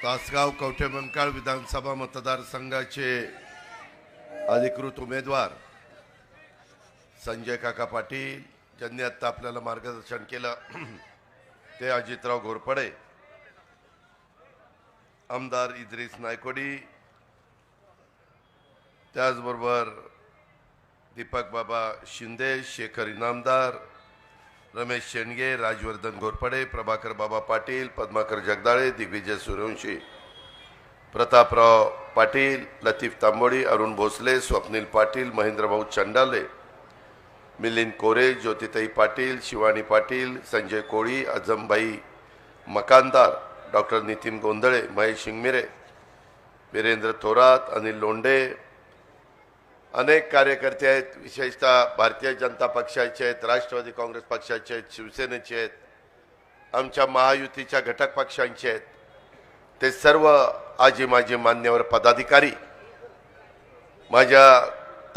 तासगाव कवठेमंकाळ विधानसभा मतदारसंघाचे अधिकृत उमेदवार संजय काका पाटील ज्यांनी आता आपल्याला मार्गदर्शन केलं ते अजितराव घोरपडे, आमदार इद्रिस नायकोडी, त्याचबरोबर दीपक बाबा शिंदे, शेखर इनामदार, रमेश शेंडगे, राजवर्धन घोरपडे, प्रभाकर बाबा पाटील, पद्माकर जगदाळे, दिग्विजय सूर्यवंशी, प्रतापराव पाटील, लतीफ तांबोळी, अरुण भोसले, स्वप्नील पाटील, महेंद्रभाऊ चंडाले, मिलिंद कोरे, ज्योतिताई पाटील, शिवानी पाटील, संजय कोळी, अजमभाई मकानदार, डॉक्टर नितीन गोंधळे, महेश शिंगमिरे, वीरेंद्र थोरात, अनिल लोंढे, अनेक कार्यकर्ते आहेत. विशेषतः भारतीय जनता पक्षाचे आहेत, राष्ट्रवादी काँग्रेस पक्षाचे आहेत, शिवसेनेचे आहेत, आमच्या महायुतीच्या घटक पक्षांचे आहेत. ते सर्व आजी माजी मान्यवर पदाधिकारी, माझ्या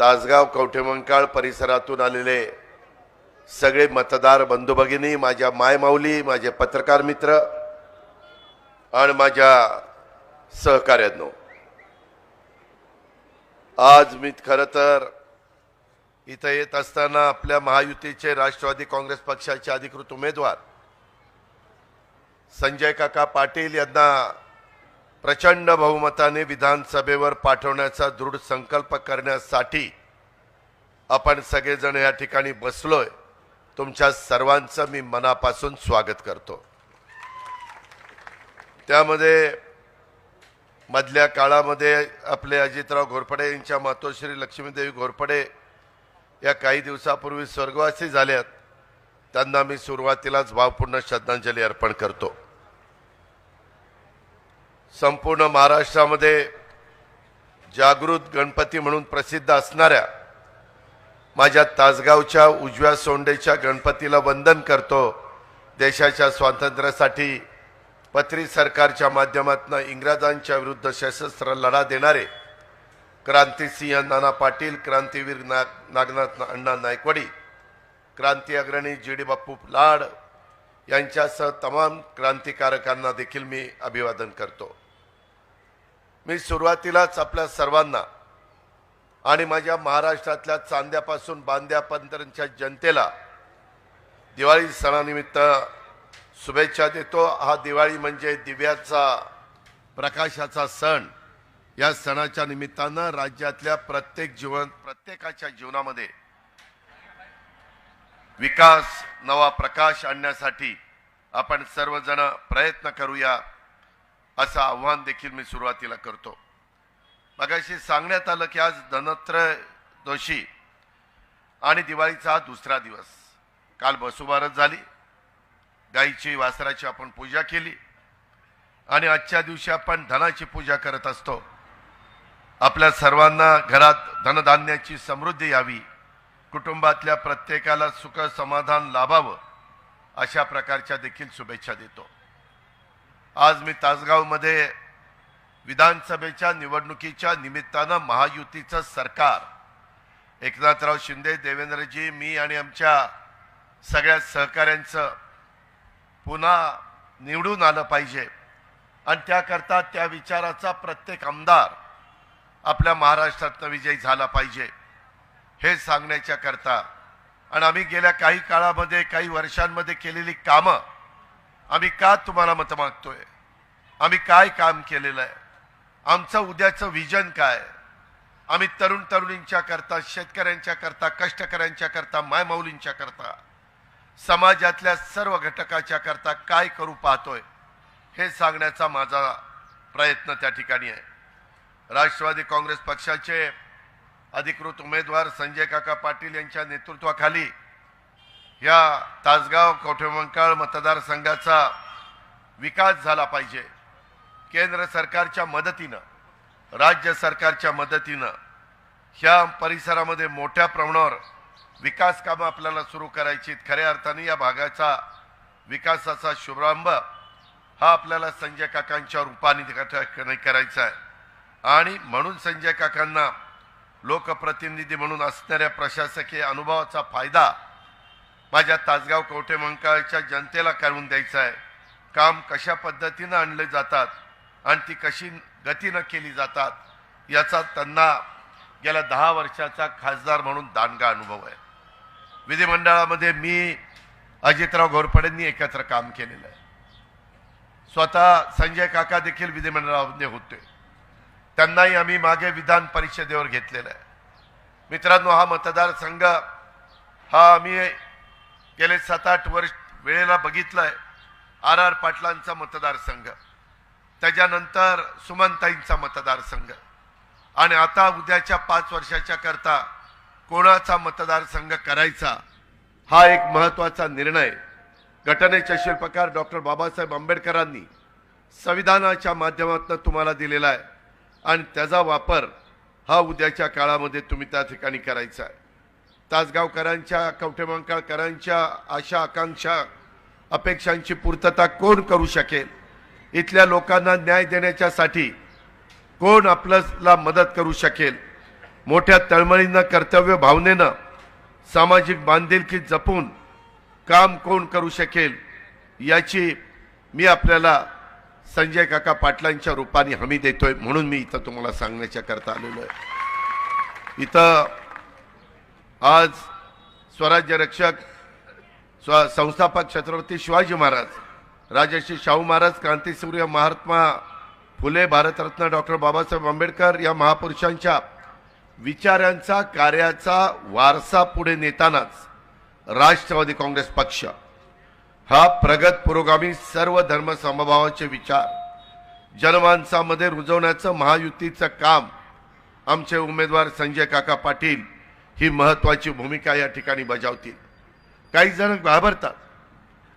तासगाव कवठेमंकाळ परिसरातून आलेले सगळे मतदार बंधू भगिनी, माझ्या मायमाऊली, माझे पत्रकार मित्र आणि माझ्या सहकार्यांनो, आज मी खरं तर इथं येत असताना आपल्या महायुतीचे राष्ट्रवादी काँग्रेस पक्षाचे अधिकृत उमेदवार संजय काका पाटील यांना प्रचंड बहुमताने विधानसभेवर पाठवण्याचा दृढ संकल्प करण्यासाठी आपण सगळेजण या ठिकाणी बसलोय. तुमच्या सर्वांचं मी मनापासून स्वागत करतो. त्यामध्ये मधल्या काळामध्ये आपले अजितराव घोरपडे यांच्या मातोश्री लक्ष्मीदेवी घोरपडे या काही दिवसापूर्वी स्वर्गवासी झाल्यात. त्यांना मी सुरुवातीलाच भावपूर्ण श्रद्धांजली अर्पण करतो. संपूर्ण महाराष्ट्रामध्ये जागृत गणपती म्हणून प्रसिद्ध असणाऱ्या माझ्या तासगावच्या उजव्या सोंडेच्या गणपतीला वंदन करतो. देशाच्या स्वातंत्र्यासाठी पत्री सरकारच्या माध्यमातून इंग्रजांच्या विरुद्ध सशस्त्र लढा देणारे क्रांतिसिंह नाना पाटील, क्रांतीवीर नागनाथ अण्णा नायकवडी, क्रांती अग्रणी जी डी बापू लाड यांच्यासह तमाम क्रांतिकारकांना देखील मी अभिवादन करतो. मी सुरुवातीलाच आपल्या सर्वांना आणि माझ्या महाराष्ट्रातल्या चांद्यापासून बांद्यापर्यंतच्या जनतेला दिवाळी सणानिमित्त शुभेच्छा देतो. हा दिवाळी म्हणजे दिव्याचा प्रकाशाचा सण. या सणाच्या निमित्तानं राज्यातल्या प्रत्येकाच्या जीवनामध्ये विकास, नवा प्रकाश आणण्यासाठी आपण सर्वजण प्रयत्न करूया असं आव्हान देखील मी सुरुवातीला करतो. मगाशी सांगण्यात आलं की आज धनत्रयोदशी आणि दिवाळीचा हा दुसरा दिवस. काल वसुबारस झाली, गाईची वासराची आपण पूजा केली आणि आजच्या दिवशी आपण धनाची पूजा करत असतो. आपल्या सर्वांना घरात धनधान्याची समृद्धी यावी, कुटुंबातल्या प्रत्येकाला सुख समाधान लाभावं अशा प्रकारच्या देखील शुभेच्छा देतो. आज मी तासगावमध्ये विधानसभेच्या निवडणुकीच्या निमित्तानं महायुतीचं सरकार, एकनाथराव शिंदे, देवेंद्रजी, मी आणि आमच्या सगळ्या सहकाऱ्यांचं पुन्हा निवडून आलं पाहिजे आणि त्याकरता त्या विचाराचा प्रत्येक आमदार आपल्या महाराष्ट्रातनं विजयी झाला पाहिजे हे सांगण्याच्या करता आणि आम्ही गेल्या काही काळामध्ये, काही वर्षांमध्ये केलेली कामं, आम्ही का तुम्हाला मत मागतोय, आम्ही काय काम केलेलं आहे, आमचं उद्याचं विजन काय, आम्ही तरुण तरुणींच्या करता, शेतकऱ्यांच्या करता, कष्टकऱ्यांच्या करता, मायमाऊलींच्या करता, समाजातल्या सर्व घटकाच्या करता काय करू पाहतोय हे सांगण्याचा माझा प्रयत्न त्या ठिकाणी आहे. राष्ट्रवादी काँग्रेस पक्षाचे अधिकृत उमेदवार संजय काका पाटील यांच्या नेतृत्वाखाली या तासगाव कवठेमंकाळ मतदारसंघाचा विकास झाला पाहिजे. केंद्र सरकारच्या मदतीनं, राज्य सरकारच्या मदतीनं ह्या परिसरामध्ये मोठ्या प्रमाणावर विकास कामं आपल्याला सुरू करायची. खऱ्या अर्थाने या भागाचा विकासाचा शुभारंभ हा आपल्याला संजय काकांच्या रूपाने करायचा आहे आणि म्हणून संजय काकांना लोकप्रतिनिधी म्हणून असणाऱ्या प्रशासकीय अनुभवाचा फायदा माझ्या तासगाव कवठेमंकाळच्या जनतेला करून द्यायचा आहे. काम कशा पद्धतीने आणले जातात आणि ती कशी गतीनं केली जातात याचा त्यांना गेल्या 10 वर्षाचा खासदार म्हणून दांडगा अनुभव आहे. विधिमंडळामध्ये मी अजितराव घोरपडेंनी एकत्र काम केलेलं आहे. स्वतः संजय काका देखील विधिमंडळामध्ये होते. त्यांनाही आम्ही मागे विधान परिषदेवर घेतलेलं आहे. मित्रांनो, हा मतदारसंघ हा आम्ही गेले 7-8 वर्ष वेळेला बघितलाय. आर पाटलांचा मतदारसंघ, त्याच्यानंतर सुमनताईंचा मतदारसंघ, आणि आता उद्याच्या 5 वर्षाच्या करता कोणाचा मतदारसंघ करायचा हा एक महत्त्वाचा निर्णय घटनेचे शिल्पकार डॉक्टर बाबासाहेब आंबेडकरांनी संविधानाच्या माध्यमातून तुम्हाला दिलेला आहे आणि त्याचा वापर हा उद्याच्या काळामध्ये तुम्ही त्या ठिकाणी करायचा आहे. तासगावकरांच्या, कवठेमंकाळकरांच्या आशा आकांक्षा अपेक्षांची पूर्तता कोण करू शकेल? इथल्या लोकांना न्याय देण्याच्यासाठी कोण आपल्याला मदत करू शकेल? मोठ्या तळमळीनं, कर्तव्य भावनेनं, सामाजिक बांधिलकी जपून काम कोण करू शकेल याची मी आपल्याला संजय काका पाटलांच्या रूपाने हमी देतोय. म्हणून मी इथं तुम्हाला सांगण्याच्या करता आलेलो आहे. इथं आज स्वराज्य रक्षक संस्थापक छत्रपती शिवाजी महाराज, राजर्षी शाहू महाराज, क्रांतीसूर्य महात्मा फुले, भारतरत्न डॉक्टर बाबासाहेब आंबेडकर या महापुरुषांच्या विचारांचा, कार्याचा वारसा पुढे नेतानाच राष्ट्रवादी काँग्रेस पक्ष हा प्रगत, पुरोगामी, सर्व धर्म समभावाचे विचार जनमानसामध्ये रुजवण्याचं महायुतीचं काम आमचे उमेदवार संजय काका पाटील ही महत्त्वाची भूमिका या ठिकाणी बजावतील. काही जण घाबरतात.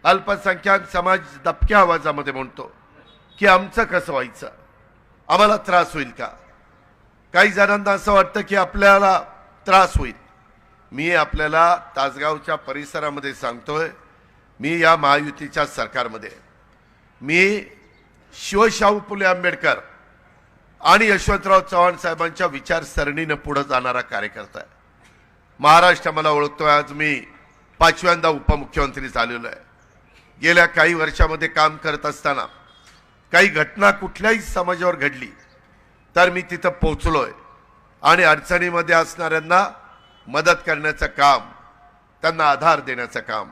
अल्पसंख्याक समाज दबक्या आवाजामध्ये म्हणतो की आमचं कसं व्हायचं, आम्हाला त्रास होईल का? काही जणांना असं वाटतं की आपल्याला त्रास होईल. मी आपल्याला तासगावच्या परिसरामध्ये सांगतोय, मी या महायुतीच्या सरकारमध्ये, मी शिवशाहू फुले आंबेडकर आणि यशवंतराव चव्हाण साहेबांच्या विचारसरणीनं पुढे जाणारा कार्यकर्ता आहे. महाराष्ट्र मला ओळखतोय. आज मी 5व्यांदा उपमुख्यमंत्री झालेलो आहे. गेल्या काही वर्षामध्ये काम करत असताना काही घटना कुठल्याही समाजावर घडली तर मी तिथं पोहोचलोय आणि अडचणीमध्ये असणाऱ्यांना मदत करण्याचं काम, त्यांना आधार देण्याचं काम,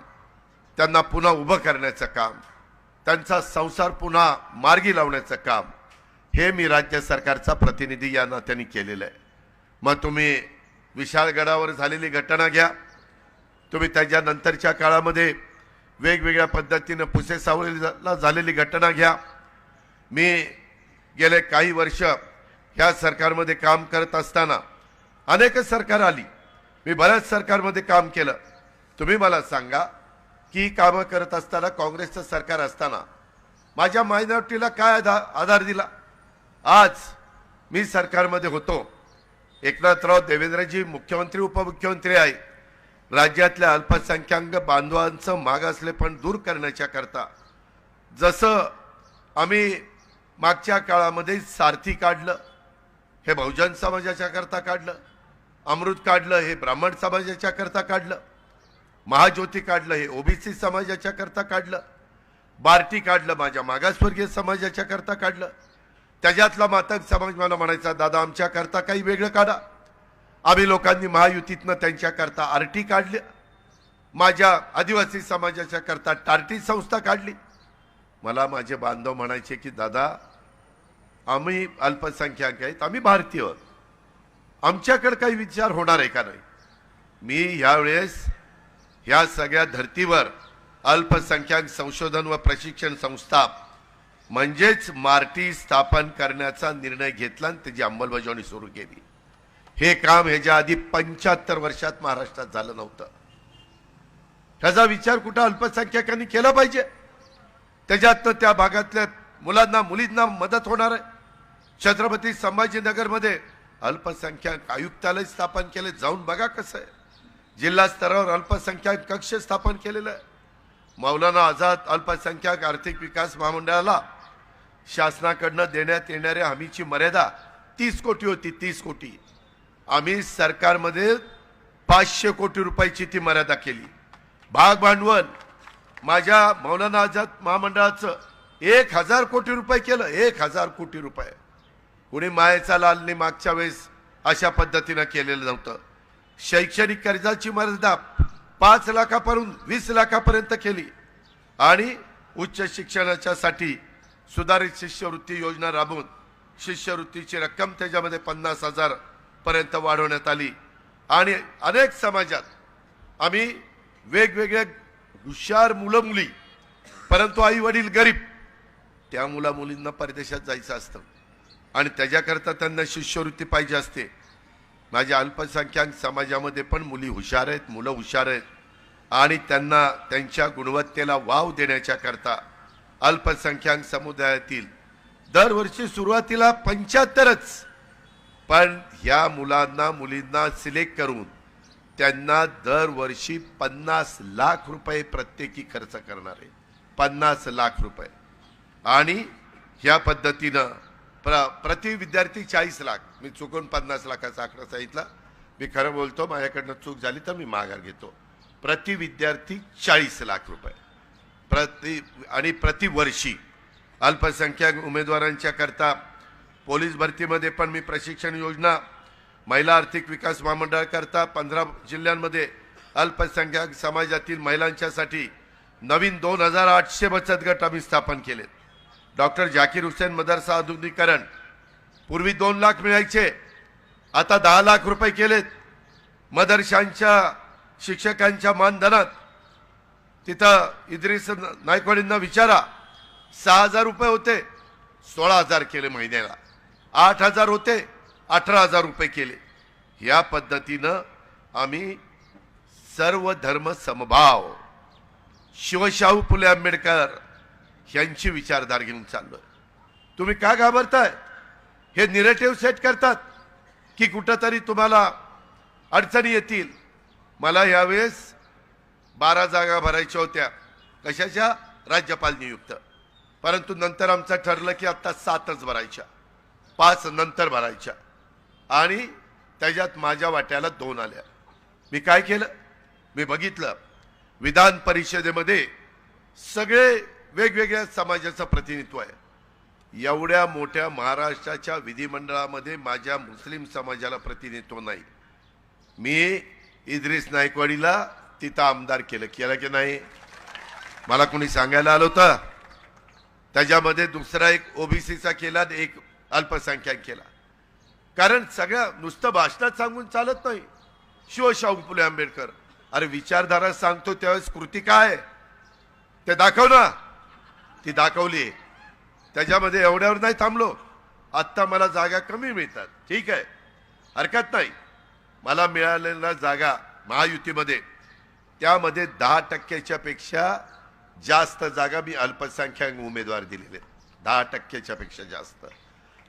त्यांना पुन्हा उभं करण्याचं काम, त्यांचा संसार पुन्हा मार्गी लावण्याचं काम हे मी राज्य सरकारचा प्रतिनिधी या नात्याने केलेलं आहे. मग तुम्ही विशाळगडावर झालेली घटना घ्या, तुम्ही त्याच्यानंतरच्या काळामध्ये वेगवेगळ्या पद्धतीनं पुसे सावळीला झालेली घटना घ्या. मी गेले काही वर्ष ह्या सरकारमध्ये काम करत असताना अनेक सरकार आली, मी बऱ्याच सरकारमध्ये काम केलं. तुम्ही मला सांगा की कामं करत असताना, काँग्रेसचं सरकार असताना माझ्या मायनॉरिटीला काय आधार दिला? आज मी सरकारमध्ये होतो, एकनाथराव देवेंद्रजी मुख्यमंत्री उपमुख्यमंत्री आहे. राज्यातल्या अल्पसंख्याक बांधवांचं मागासले पण दूर करण्याच्या करता जसं आम्ही मागच्या काळामध्ये सारथी काढलं, हे बहुजन समाजाच्या करता काढलं, अमृत काढलं, हे ब्राह्मण समाजाच्या करता काढलं, महाज्योती काढलं, हे ओबीसी समाजाच्या करता काढलं, बार्टी काढलं, माझ्या मागासवर्गीय समाजाच्या करता काढलं. त्याच्यातला मातक समाज मला म्हणायचा, दादा आमच्या करता काही वेगळं काढा. आम्ही लोकांनी महायुतीतनं त्यांच्या करता आरटी काढली, माझ्या आदिवासी समाजाच्या करता टार्टी संस्था काढली. मला माझे बांधव म्हणायचे की दादा आम्ही अल्पसंख्याक आहेत, आम्ही भारतीय आहोत, आमच्याकडे काही विचार होणार आहे का नाही? मी यावेळेस ह्या सगळ्या धर्तीवर अल्पसंख्याक संशोधन व प्रशिक्षण संस्था म्हणजेच मार्टी स्थापन करण्याचा निर्णय घेतला आणि त्याची अंमलबजावणी सुरू केली. हे काम ह्याच्या आधी 75 वर्षात महाराष्ट्रात झालं नव्हतं. त्याचा विचार कुठं अल्पसंख्याकांनी केला पाहिजे, त्याच्यातनं त्या भागातल्या मुलांना मुलींना मदत होणार आहे. छत्रपती संभाजीनगरमध्ये अल्पसंख्याक आयुक्तालय स्थापन केले, जाऊन बघा कसं आहे. जिल्हा स्तरावर अल्पसंख्याक कक्ष स्थापन केलेलं आहे. मौलाना आझाद अल्पसंख्याक आर्थिक विकास महामंडळाला शासनाकडनं देण्यात येणाऱ्या हमीची मर्यादा 30 कोटी होती, 30 कोटी. आम्ही सरकारमध्ये 500 कोटी रुपयाची ती मर्यादा केली. भाग भांडवल माझ्या मौलाना आझाद महामंडळाचं 1000 कोटी रुपये केलं. 1000 कोटी रुपये. कुणी मायेचा लालने मागच्या वेळेस अशा पद्धतीनं केलेलं नव्हतं. शैक्षणिक कर्जाची मर्यादा 5 लाखापासून 20 लाखापर्यंत केली आणि उच्च शिक्षणाच्यासाठी सुधारित शिष्यवृत्ती योजना राबवून शिष्यवृत्तीची रक्कम त्याच्यामध्ये 50,000 पर्यंत वाढवण्यात आली. आणि अनेक समाजात आम्ही वेगवेगळे हुशार मुलं मुली, परंतु आई वडील गरीब, त्या मुला मुलींना परदेशात जायचं असतं आणि त्याच्याकरता त्यांना शिष्यवृत्ती पाहिजे असते. माझ्या अल्पसंख्याक समाजामध्ये पण मुली हुशार आहेत, मुलं हुशार आहेत आणि त्यांना त्यांच्या गुणवत्तेला वाव देण्याच्या करता अल्पसंख्याक समुदायातील दरवर्षी सुरुवातीला 75च, पण ह्या मुलांना मुलींना सिलेक्ट करून त्यांना दरवर्षी 50 लाख रुपये प्रत्येकी खर्च करणार आहे. 50 लाख रुपये. आणि ह्या पद्धतीनं प्रति विद्यार्थी 40 लाख. मी चुकून 50 लाखाचा आकडा सांगितला. मी खरं बोलतो, माझ्याकडनं चूक झाली तर मी माघार घेतो. प्रति विद्यार्थी 40 लाख रुपये आणि प्रतिवर्षी. अल्पसंख्याक उमेदवारांच्या करता पोलीस भरतीमध्ये पण मी प्रशिक्षण योजना, महिला आर्थिक विकास महामंडळाकरता 15 जिल्ह्यांमध्ये अल्पसंख्याक समाजातील महिलांच्यासाठी नवीन 2800 बचत गट आम्ही स्थापन केलेत. डॉक्टर जाकीर हुसेन मदरसा आधुनिकीकरण, पूर्वी 2 लाख मिळायचे, आता 10 लाख रुपये केलेत. मदरशांच्या शिक्षकांच्या मानधनात तिथं इद्रिस नायकवाडींना विचारा, 6,000 रुपये होते, 16,000 केले महिन्याला. 8,000 होते, 18,000 रुपये केले. या पद्धतीनं आम्ही सर्व धर्म समभाव, शिवशाहू फुले आंबेडकर यांची विचारधारा घेऊन चाललोय. तुम्ही का घाबरताय? हे निरेटिव्ह सेट करतात की कुठंतरी तुम्हाला अडचणी येतील. मला यावेळेस 12 जागा भरायच्या होत्या. कशाच्या? राज्यपाल नियुक्त. परंतु नंतर आमचं ठरलं की आता 7च भरायच्या, 5 नंतर भरायच्या. आणि त्याच्यात माझ्या वाट्याला 2 आल्या. मी काय केलं? मी बघितलं विधान परिषदेमध्ये सगळे वेगवेगळ्या समाजाचं प्रतिनिधित्व आहे. एवढ्या मोठ्या महाराष्ट्राच्या विधिमंडळामध्ये माझ्या मुस्लिम समाजाला प्रतिनिधित्व नाही. मी इद्रिस नायकवाडीला तिथं आमदार केलं की नाही? मला कोणी सांगायला आलं होतं? त्याच्यामध्ये दुसरा एक ओबीसीचा केला, एक अल्पसंख्याक केला. कारण सगळ्या नुसतं भाषणात सांगून चालत नाही. शिवशाहू फुले आंबेडकर, अरे विचारधारा सांगतो त्यावेळेस कृती काय ते दाखव ना. ती दाखवली. त्याच्यामध्ये एवढ्यावर नाही थांबलो. आत्ता मला जागा कमी मिळतात, ठीक आहे, हरकत नाही. मला मिळालेल्या जागा महायुतीमध्ये त्यामध्ये 10% पेक्षा जास्त जागा मी अल्पसंख्याक उमेदवार दिलेले. 10% पेक्षा जास्त.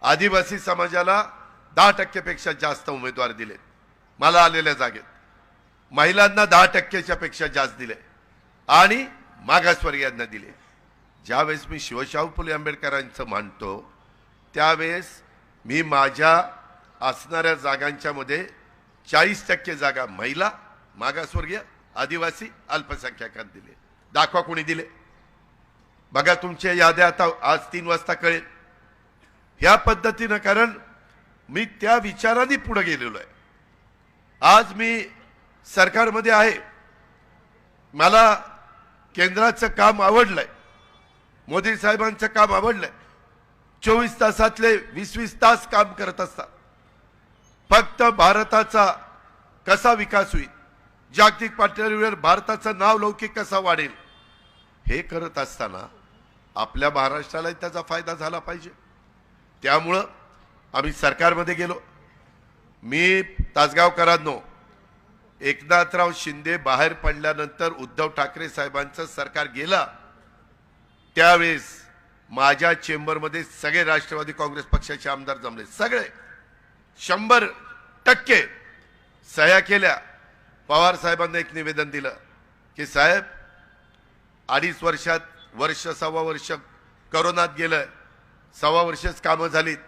आदिवासी समाजाला 10% पेक्षा जास्त उमेदवार दिले मला आलेल्या जागेत. महिलांना 10% पेक्षा जास्त दिले आणि मागासवर्गीयांना दिले. ज्यावेळेस मी शिवशाहू फुले आंबेडकरांचं मानतो त्यावेळेस मी माझ्या असणाऱ्या जागांच्या मध्ये 40% जागा महिला, मागासवर्गीय, आदिवासी, अल्पसंख्याकांना दिले. दाखवा कोणी दिले. बघा तुमच्या याद्या आता आज 3 वाजता कळेल. ह्या पद्धतीनं, कारण मी त्या विचाराने पुढे गेलेलो आहे. आज मी सरकारमध्ये आहे. मला केंद्राचं काम आवडलंय, मोदी साहेबांचं काम आवडलंय. 24 तासातले 20-20 तास काम करत असतात. फक्त भारताचा कसा विकास होईल, जागतिक पातळीवर भारताचं नाव लौकिक कसा वाढेल, हे करत असताना आपल्या महाराष्ट्राला त्याचा फायदा झाला पाहिजे. त्यामुळं आम्ही सरकारमध्ये गेलो. मी तासगावकरांनो, एकनाथराव शिंदे बाहेर पडल्यानंतर उद्धव ठाकरे साहेबांचं सरकार गेला त्यावेळेस माझ्या चेंबरमध्ये सगळे राष्ट्रवादी काँग्रेस पक्षाचे आमदार जमले. सगळे 100% सह्या केल्या. पवार साहेबांना एक निवेदन दिलं की साहेब 2.5 वर्षात, सव्वा वर्ष करोनात गेलं, सव्वा वर्षच कामं झालीत,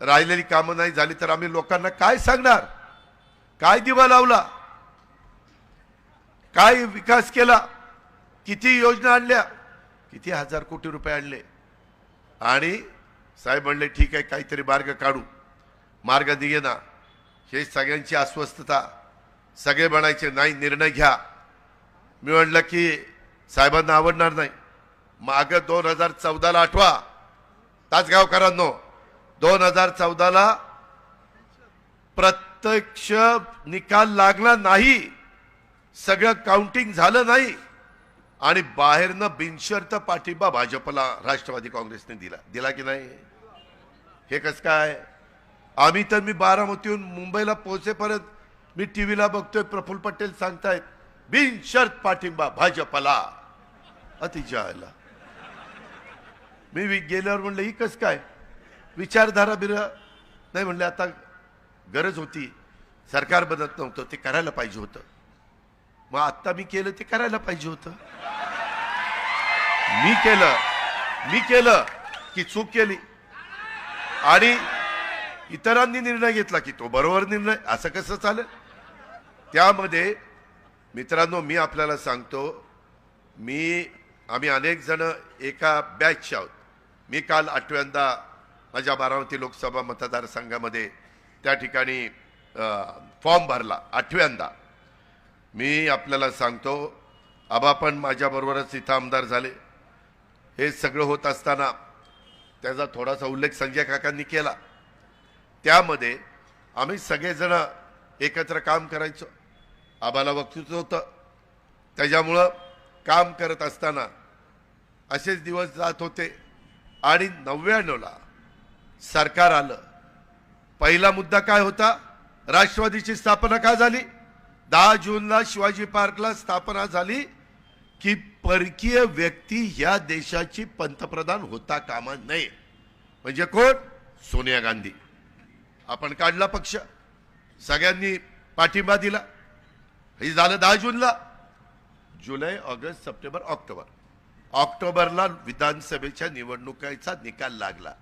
राहिलेली कामं नाही झाली तर आम्ही लोकांना काय सांगणार? काय दिवा लावला, काय विकास केला, किती योजना आणल्या, किती 1000 कोटी रुपये आणले. आणि साहेब म्हणले ठीक आहे काहीतरी मार्ग काढू. मार्ग दिगेना. हे सगळ्यांची अस्वस्थता. सगळे म्हणायचे नाही निर्णय घ्या. मी म्हणलं की साहेबांना आवडणार नाही. माग 2014ला आठवा तासगावकरांनो, 2014ला प्रत्यक्ष निकाल लागला नाही, सगळं काउंटिंग झालं नाही आणि बाहेरनं बिनशर्त पाठिंबा भाजपला राष्ट्रवादी काँग्रेसने दिला की नाही? हे कसं काय? आम्ही तर मी बारामतीहून मुंबईला पोहोचेपर्यंत मी टीव्हीला बघतोय प्रफुल्ल पटेल सांगतायत बिनशर्त पाठिंबा भाजपला. अतिशयाला मी गेल्यावर म्हणलं ही कसं काय विचारधारा नाही म्हणले. आता गरज होती, सरकार बनत नव्हतं, ते करायला पाहिजे होतं. मग आता मी केलं ते करायला पाहिजे होतं. मी केलं की चूक केली आणि इतरांनी निर्णय घेतला की तो बरोबर निर्णय. असं कसं चालेल? त्यामध्ये मित्रांनो मी आपल्याला सांगतो, आम्ही अनेक जण एका बॅचचे आहोत. मी काल 8व्यांदा माझ्या बारामती लोकसभा मतदारसंघामध्ये त्या ठिकाणी फॉर्म भरला. 8व्यांदा. मी आपल्याला सांगतो आबा पण माझ्याबरोबरच इथं आमदार झाले. हे सगळं होत असताना त्याचा थोडासा उल्लेख संजय काकांनी केला. त्यामध्ये आम्ही सगळेजण एकत्र काम करायचो. आबाला वक्तृत्व होतं, त्याच्यामुळं काम करत असताना असेच दिवस जात होते आणि 99ला सरकार आलं. पहिला मुद्दा काय होता? राष्ट्रवादीची स्थापना का झाली? 10 जूनला शिवाजी पार्कला स्थापना झाली की परकीय व्यक्ती ह्या देशाची पंतप्रधान होता कामा नये. म्हणजे कोण? सोनिया गांधी. आपण काढला पक्ष, सगळ्यांनी पाठिंबा दिला. हे झालं 10 जूनला. जुलै, ऑगस्ट, सप्टेंबर, ऑक्टोबरला विधानसभेच्या निवडणुकीचा निकाल लागला.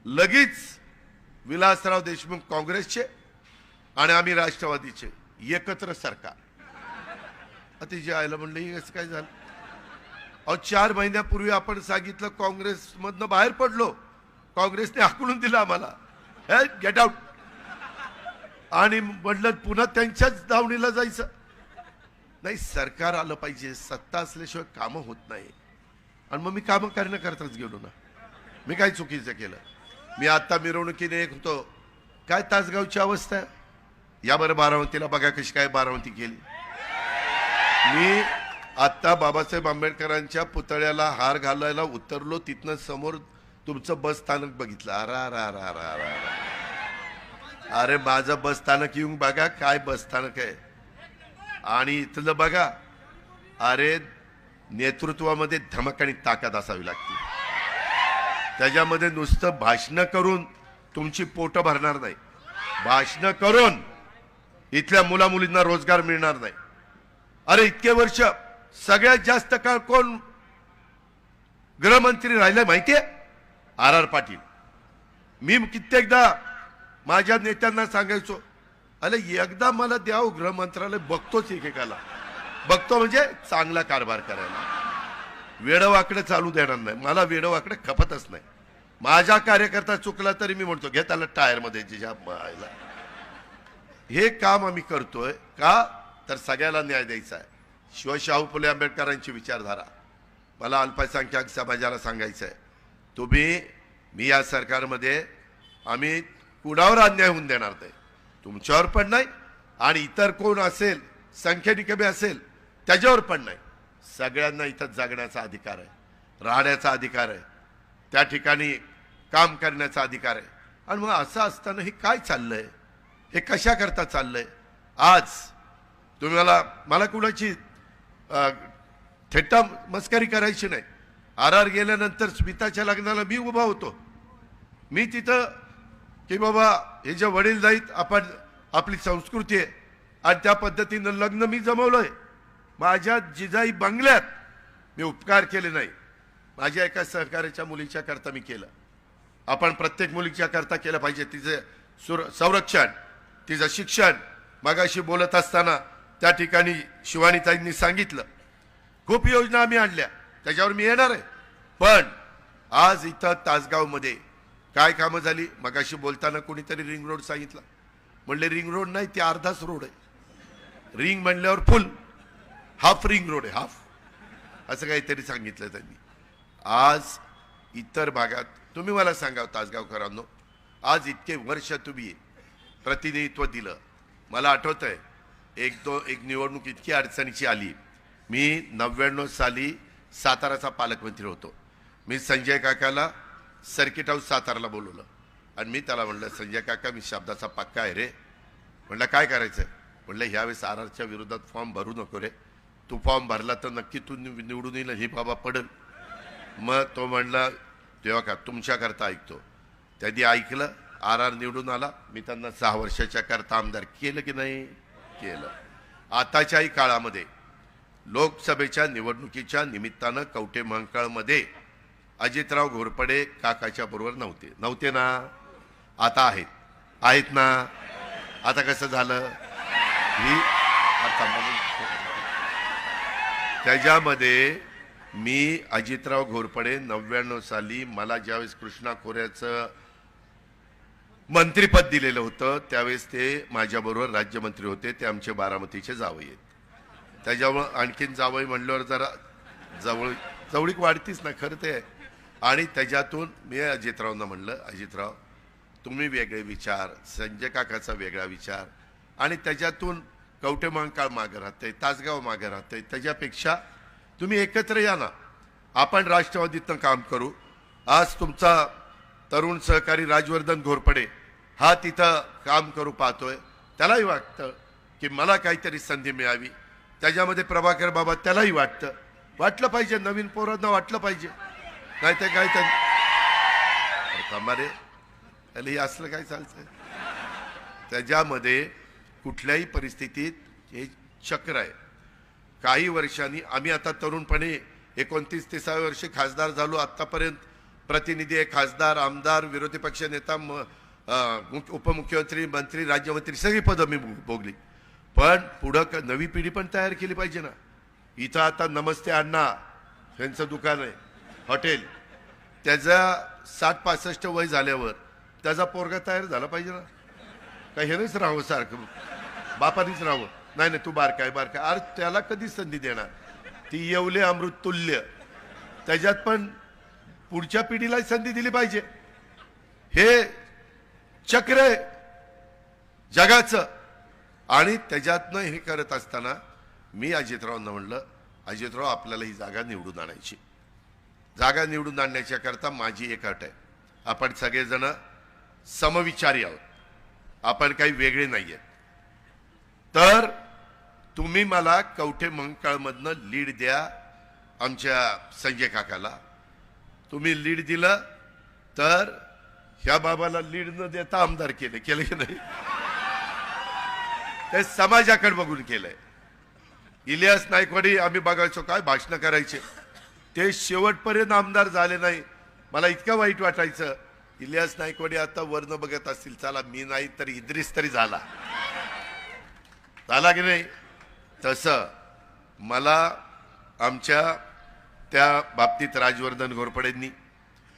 लगेच विलासराव देशमुख काँग्रेसचे आणि आम्ही राष्ट्रवादीचे एकत्र सरकार. अतिशय आयला म्हणलं हे कसं काय झालं? 4 महिन्यापूर्वी आपण सांगितलं काँग्रेसमधनं बाहेर पडलो, काँग्रेसने हाकलून दिलं आम्हाला, गेट आउट. आणि म्हटलं पुन्हा त्यांच्याच दावणीला जायचं नाही. सरकार आलं पाहिजे. सत्ता असल्याशिवाय कामं होत नाही. आणि मग मी कामं करण्याकरताच गेलो ना. मी काय चुकीचं केलं? मी आता मिरवणुकीने एक होतो. काय तासगावची अवस्था आहे या बरं. बारामतीला बघा कशी काय बारामती केली. मी आता बाबासाहेब आंबेडकरांच्या पुतळ्याला हार घालायला उतरलो, तिथनं समोर तुमचं बस स्थानक बघितलं. अरे माझं बस स्थानक येऊन बघा काय बस स्थानक आहे. आणि इथलं बघा. अरे नेतृत्वामध्ये धमक आणि ताकद असावी लागते. त्याच्यामध्ये नुसतं भाषण करून तुमची पोट भरणार नाही. भाषण करून इथल्या मुलामुलींना रोजगार मिळणार नाही. अरे इतके वर्ष सगळ्यात जास्त काळ कोण गृहमंत्री राहिले माहितीये? आर पाटील. मी कित्येकदा माझ्या नेत्यांना सांगायचो अरे एकदा मला द्याव गृहमंत्रालय, बघतोच एकेकाला. बघतो म्हणजे चांगला कारभार करायला. वेडवाकडे चालू देणार नाही. मला वेडवाकडे खपतच नाही. माझा कार्यकर्ता चुकला तरी मी म्हणतो घे त्याला टायर मध्ये मायला. हे काम आम्ही करतोय का? तर सगळ्याला न्याय द्यायचा आहे. शाहू फुले आंबेडकरांची विचारधारा मला अल्पसंख्याक समाजाला सांगायचं आहे. मी या सरकारमध्ये आम्ही कुणावर अन्याय होऊन देणार नाही. तुमच्यावर पण नाही आणि इतर कोण असेल संख्येने कमी असेल त्याच्यावर पण नाही. सगळ्यांना इथं जगण्याचा अधिकार आहे, राहण्याचा अधिकार आहे, त्या ठिकाणी काम करण्याचा अधिकार आहे. आणि मग असं असताना हे काय चाललंय? हे कशा करता चाललंय? आज तुम्हाला मला कुणाची थेटा मस्करी करायची नाही. आर गेल्यानंतर स्मिताच्या लग्नाला मी उभा होतो. मी तिथं की बाबा हे जे वडील जाईत आपण आपली संस्कृती आहे आणि त्या पद्धतीनं लग्न मी जमवलंय. माझ्या जिजाई बंगल्यात मी उपकार केले नाही. माझ्या एका सहकार्याच्या मुलीच्या करता मी केलं. आपण प्रत्येक मुलीच्या करता केलं पाहिजे. तिचे संरक्षण, तिचं शिक्षण. मगाशी बोलत असताना त्या ठिकाणी शिवानीताईंनी सांगितलं खूप योजना आम्ही आणल्या, त्याच्यावर मी येणार आहे. पण आज इथं तासगावमध्ये काय कामं झाली? मगाशी बोलताना कोणीतरी रिंग रोड सांगितलं, म्हणले रिंग रोड नाही, ते अर्धाच रोड आहे. रिंग म्हणल्यावर फुल, हाफ रिंग रोड आहे, हाफ, असं काहीतरी सांगितलं त्यांनी. आज इतर भागात तुम्ही मला सांगा तासगावकरांनो, आज इतके वर्ष तुम्ही प्रतिनिधित्व दिलं. मला आठवत आहे एक निवडणूक इतकी अडचणीची आली. मी 99 साली साताराचा पालकमंत्री होतो. मी संजय काकाला सर्किट हाऊस साताराला बोलवलं आणि मी त्याला म्हणलं, संजय काका मी शब्दाचा पक्का आहे रे. म्हणलं काय करायचं? म्हणलं ह्यावेळेस आरआरच्या विरोधात फॉर्म भरू नको रे, तू फॉर्म भरला तर नक्की तू निवडून येईल, हे बाबा पडल. मग तो म्हणला तेव्हा का तुमच्याकरता ऐकतो. त्यांनी ऐकलं, आर निवडून आला. मी त्यांना 6 वर्षाच्या करता आमदार केलं की नाही? केलं. आताच्याही काळामध्ये लोकसभेच्या निवडणुकीच्या निमित्तानं कवठे महांकाळमध्ये अजितराव घोरपडे काकाच्या बरोबर नव्हते ना? आता आहेत ना? आता कसं झालं? त्याच्यामध्ये मी अजितराव घोरपडे 99 साली मला ज्यावेळेस कृष्णा खोऱ्याचं मंत्रिपद दिलेलं होतं त्यावेळेस ते माझ्याबरोबर राज्यमंत्री होते. ते आमचे बारामतीचे जावई आहेत. त्याच्यामुळं आणखीन जावई म्हणल्यावर जरा जवळीक वाढतीच ना खरं ते. आणि त्याच्यातून मी अजितरावना म्हणलं, अजितराव तुम्ही वेगळे विचार, संजय काकाचा वेगळा विचार, आणि त्याच्यातून कवठे महांकाळ मागं राहते, तासगाव मागं राहते, त्याच्यापेक्षा तुम्ही एकत्र या ना, आपण राष्ट्रवादीतनं काम करू. आज तुमचा तरुण सहकारी राजवर्धन घोरपडे हा तिथं काम करू पाहतोय. त्यालाही वाटतं की मला काहीतरी संधी मिळावी. त्याच्यामध्ये प्रभाकर बाबा त्यालाही वाटलं पाहिजे, नवीन पोरांना वाटलं पाहिजे. नाही ते काय रे हे असलं काय चालतंय? त्याच्यामध्ये कुठल्याही परिस्थितीत हे चक्र आहे. काही वर्षांनी आम्ही आता तरुणपणे 29-30 वर्षे खासदार झालो. आतापर्यंत प्रतिनिधी, खासदार, आमदार, विरोधी पक्ष नेता, उपमुख्यमंत्री, मंत्री, राज्यमंत्री सगळी पदं मी भोगली. पण पुढं नवी पिढी पण तयार केली पाहिजे ना. इथं आता नमस्ते अण्णा यांचं दुकान आहे, हॉटेल, त्याचा 60-65 वय झाल्यावर त्याचा पोरगा तयार झाला पाहिजे ना. काही हे नाहीच राहावं सारखं बापानीच राहावं. नाही तू बारकाय. अरे त्याला कधी संधी देणार? ती येवले अमृत तुल्य. त्याच्यात पण पुढच्या पिढीला संधी दिली पाहिजे. हे चक्र आहे जगाचं. आणि त्याच्यातनं हे करत असताना मी अजितरावांना म्हणलं, अजितराव आपल्याला ही जागा निवडून आणायची. जागा निवडून आणण्याच्या करता माझी एक अट आहे, आपण सगळेजण समविचारी आहोत, आपण काही वेगळे नाहीये. तर तुम्ही मला कवठे महांकाळमधनं लीड द्या. आमच्या संजय काकाला तुम्ही लीड दिलं तर ह्या बाबाला लीड न देता आमदार केलं की नाही? ते समाजाकडे बघून केलंय. इलियास नायकवाडी आम्ही बघायचो काय भाषण करायचे, ते शेवटपर्यंत आमदार झाले नाही. मला इतकं वाईट वाटायचं. इलियास नायकवाडी आता वर्ण बघत असतील, चला मी नाही तर इद्रिस तरी झाला की नाही? तसं मला आमच्या त्या बाबतीत राजवर्धन घोरपडेंनी,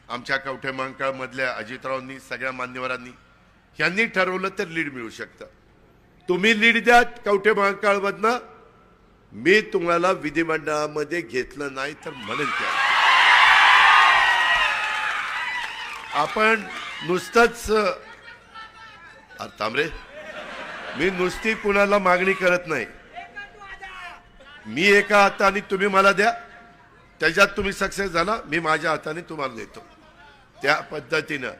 आमच्या कवठे महांकाळ मधल्या अजितरावांनी, सगळ्या मान्यवरांनी यांनी ठरवलं तर लीड मिळू शकतं. तुम्ही लीड द्या कवठे महांकाळ मधनं, मी तुम्हाला विधिमंडळामध्ये घेतलं नाही तर म्हणेल त्या. आपण नुसतंच तांबरे, मी नुसती कुणाला मागणी करत नाही. मी एका हाताने तुम्ही मला द्या, त्याच्यात तुम्ही सक्सेस झाला, मी माझ्या हाताने तुम्हाला देतो. त्या पद्धतीनं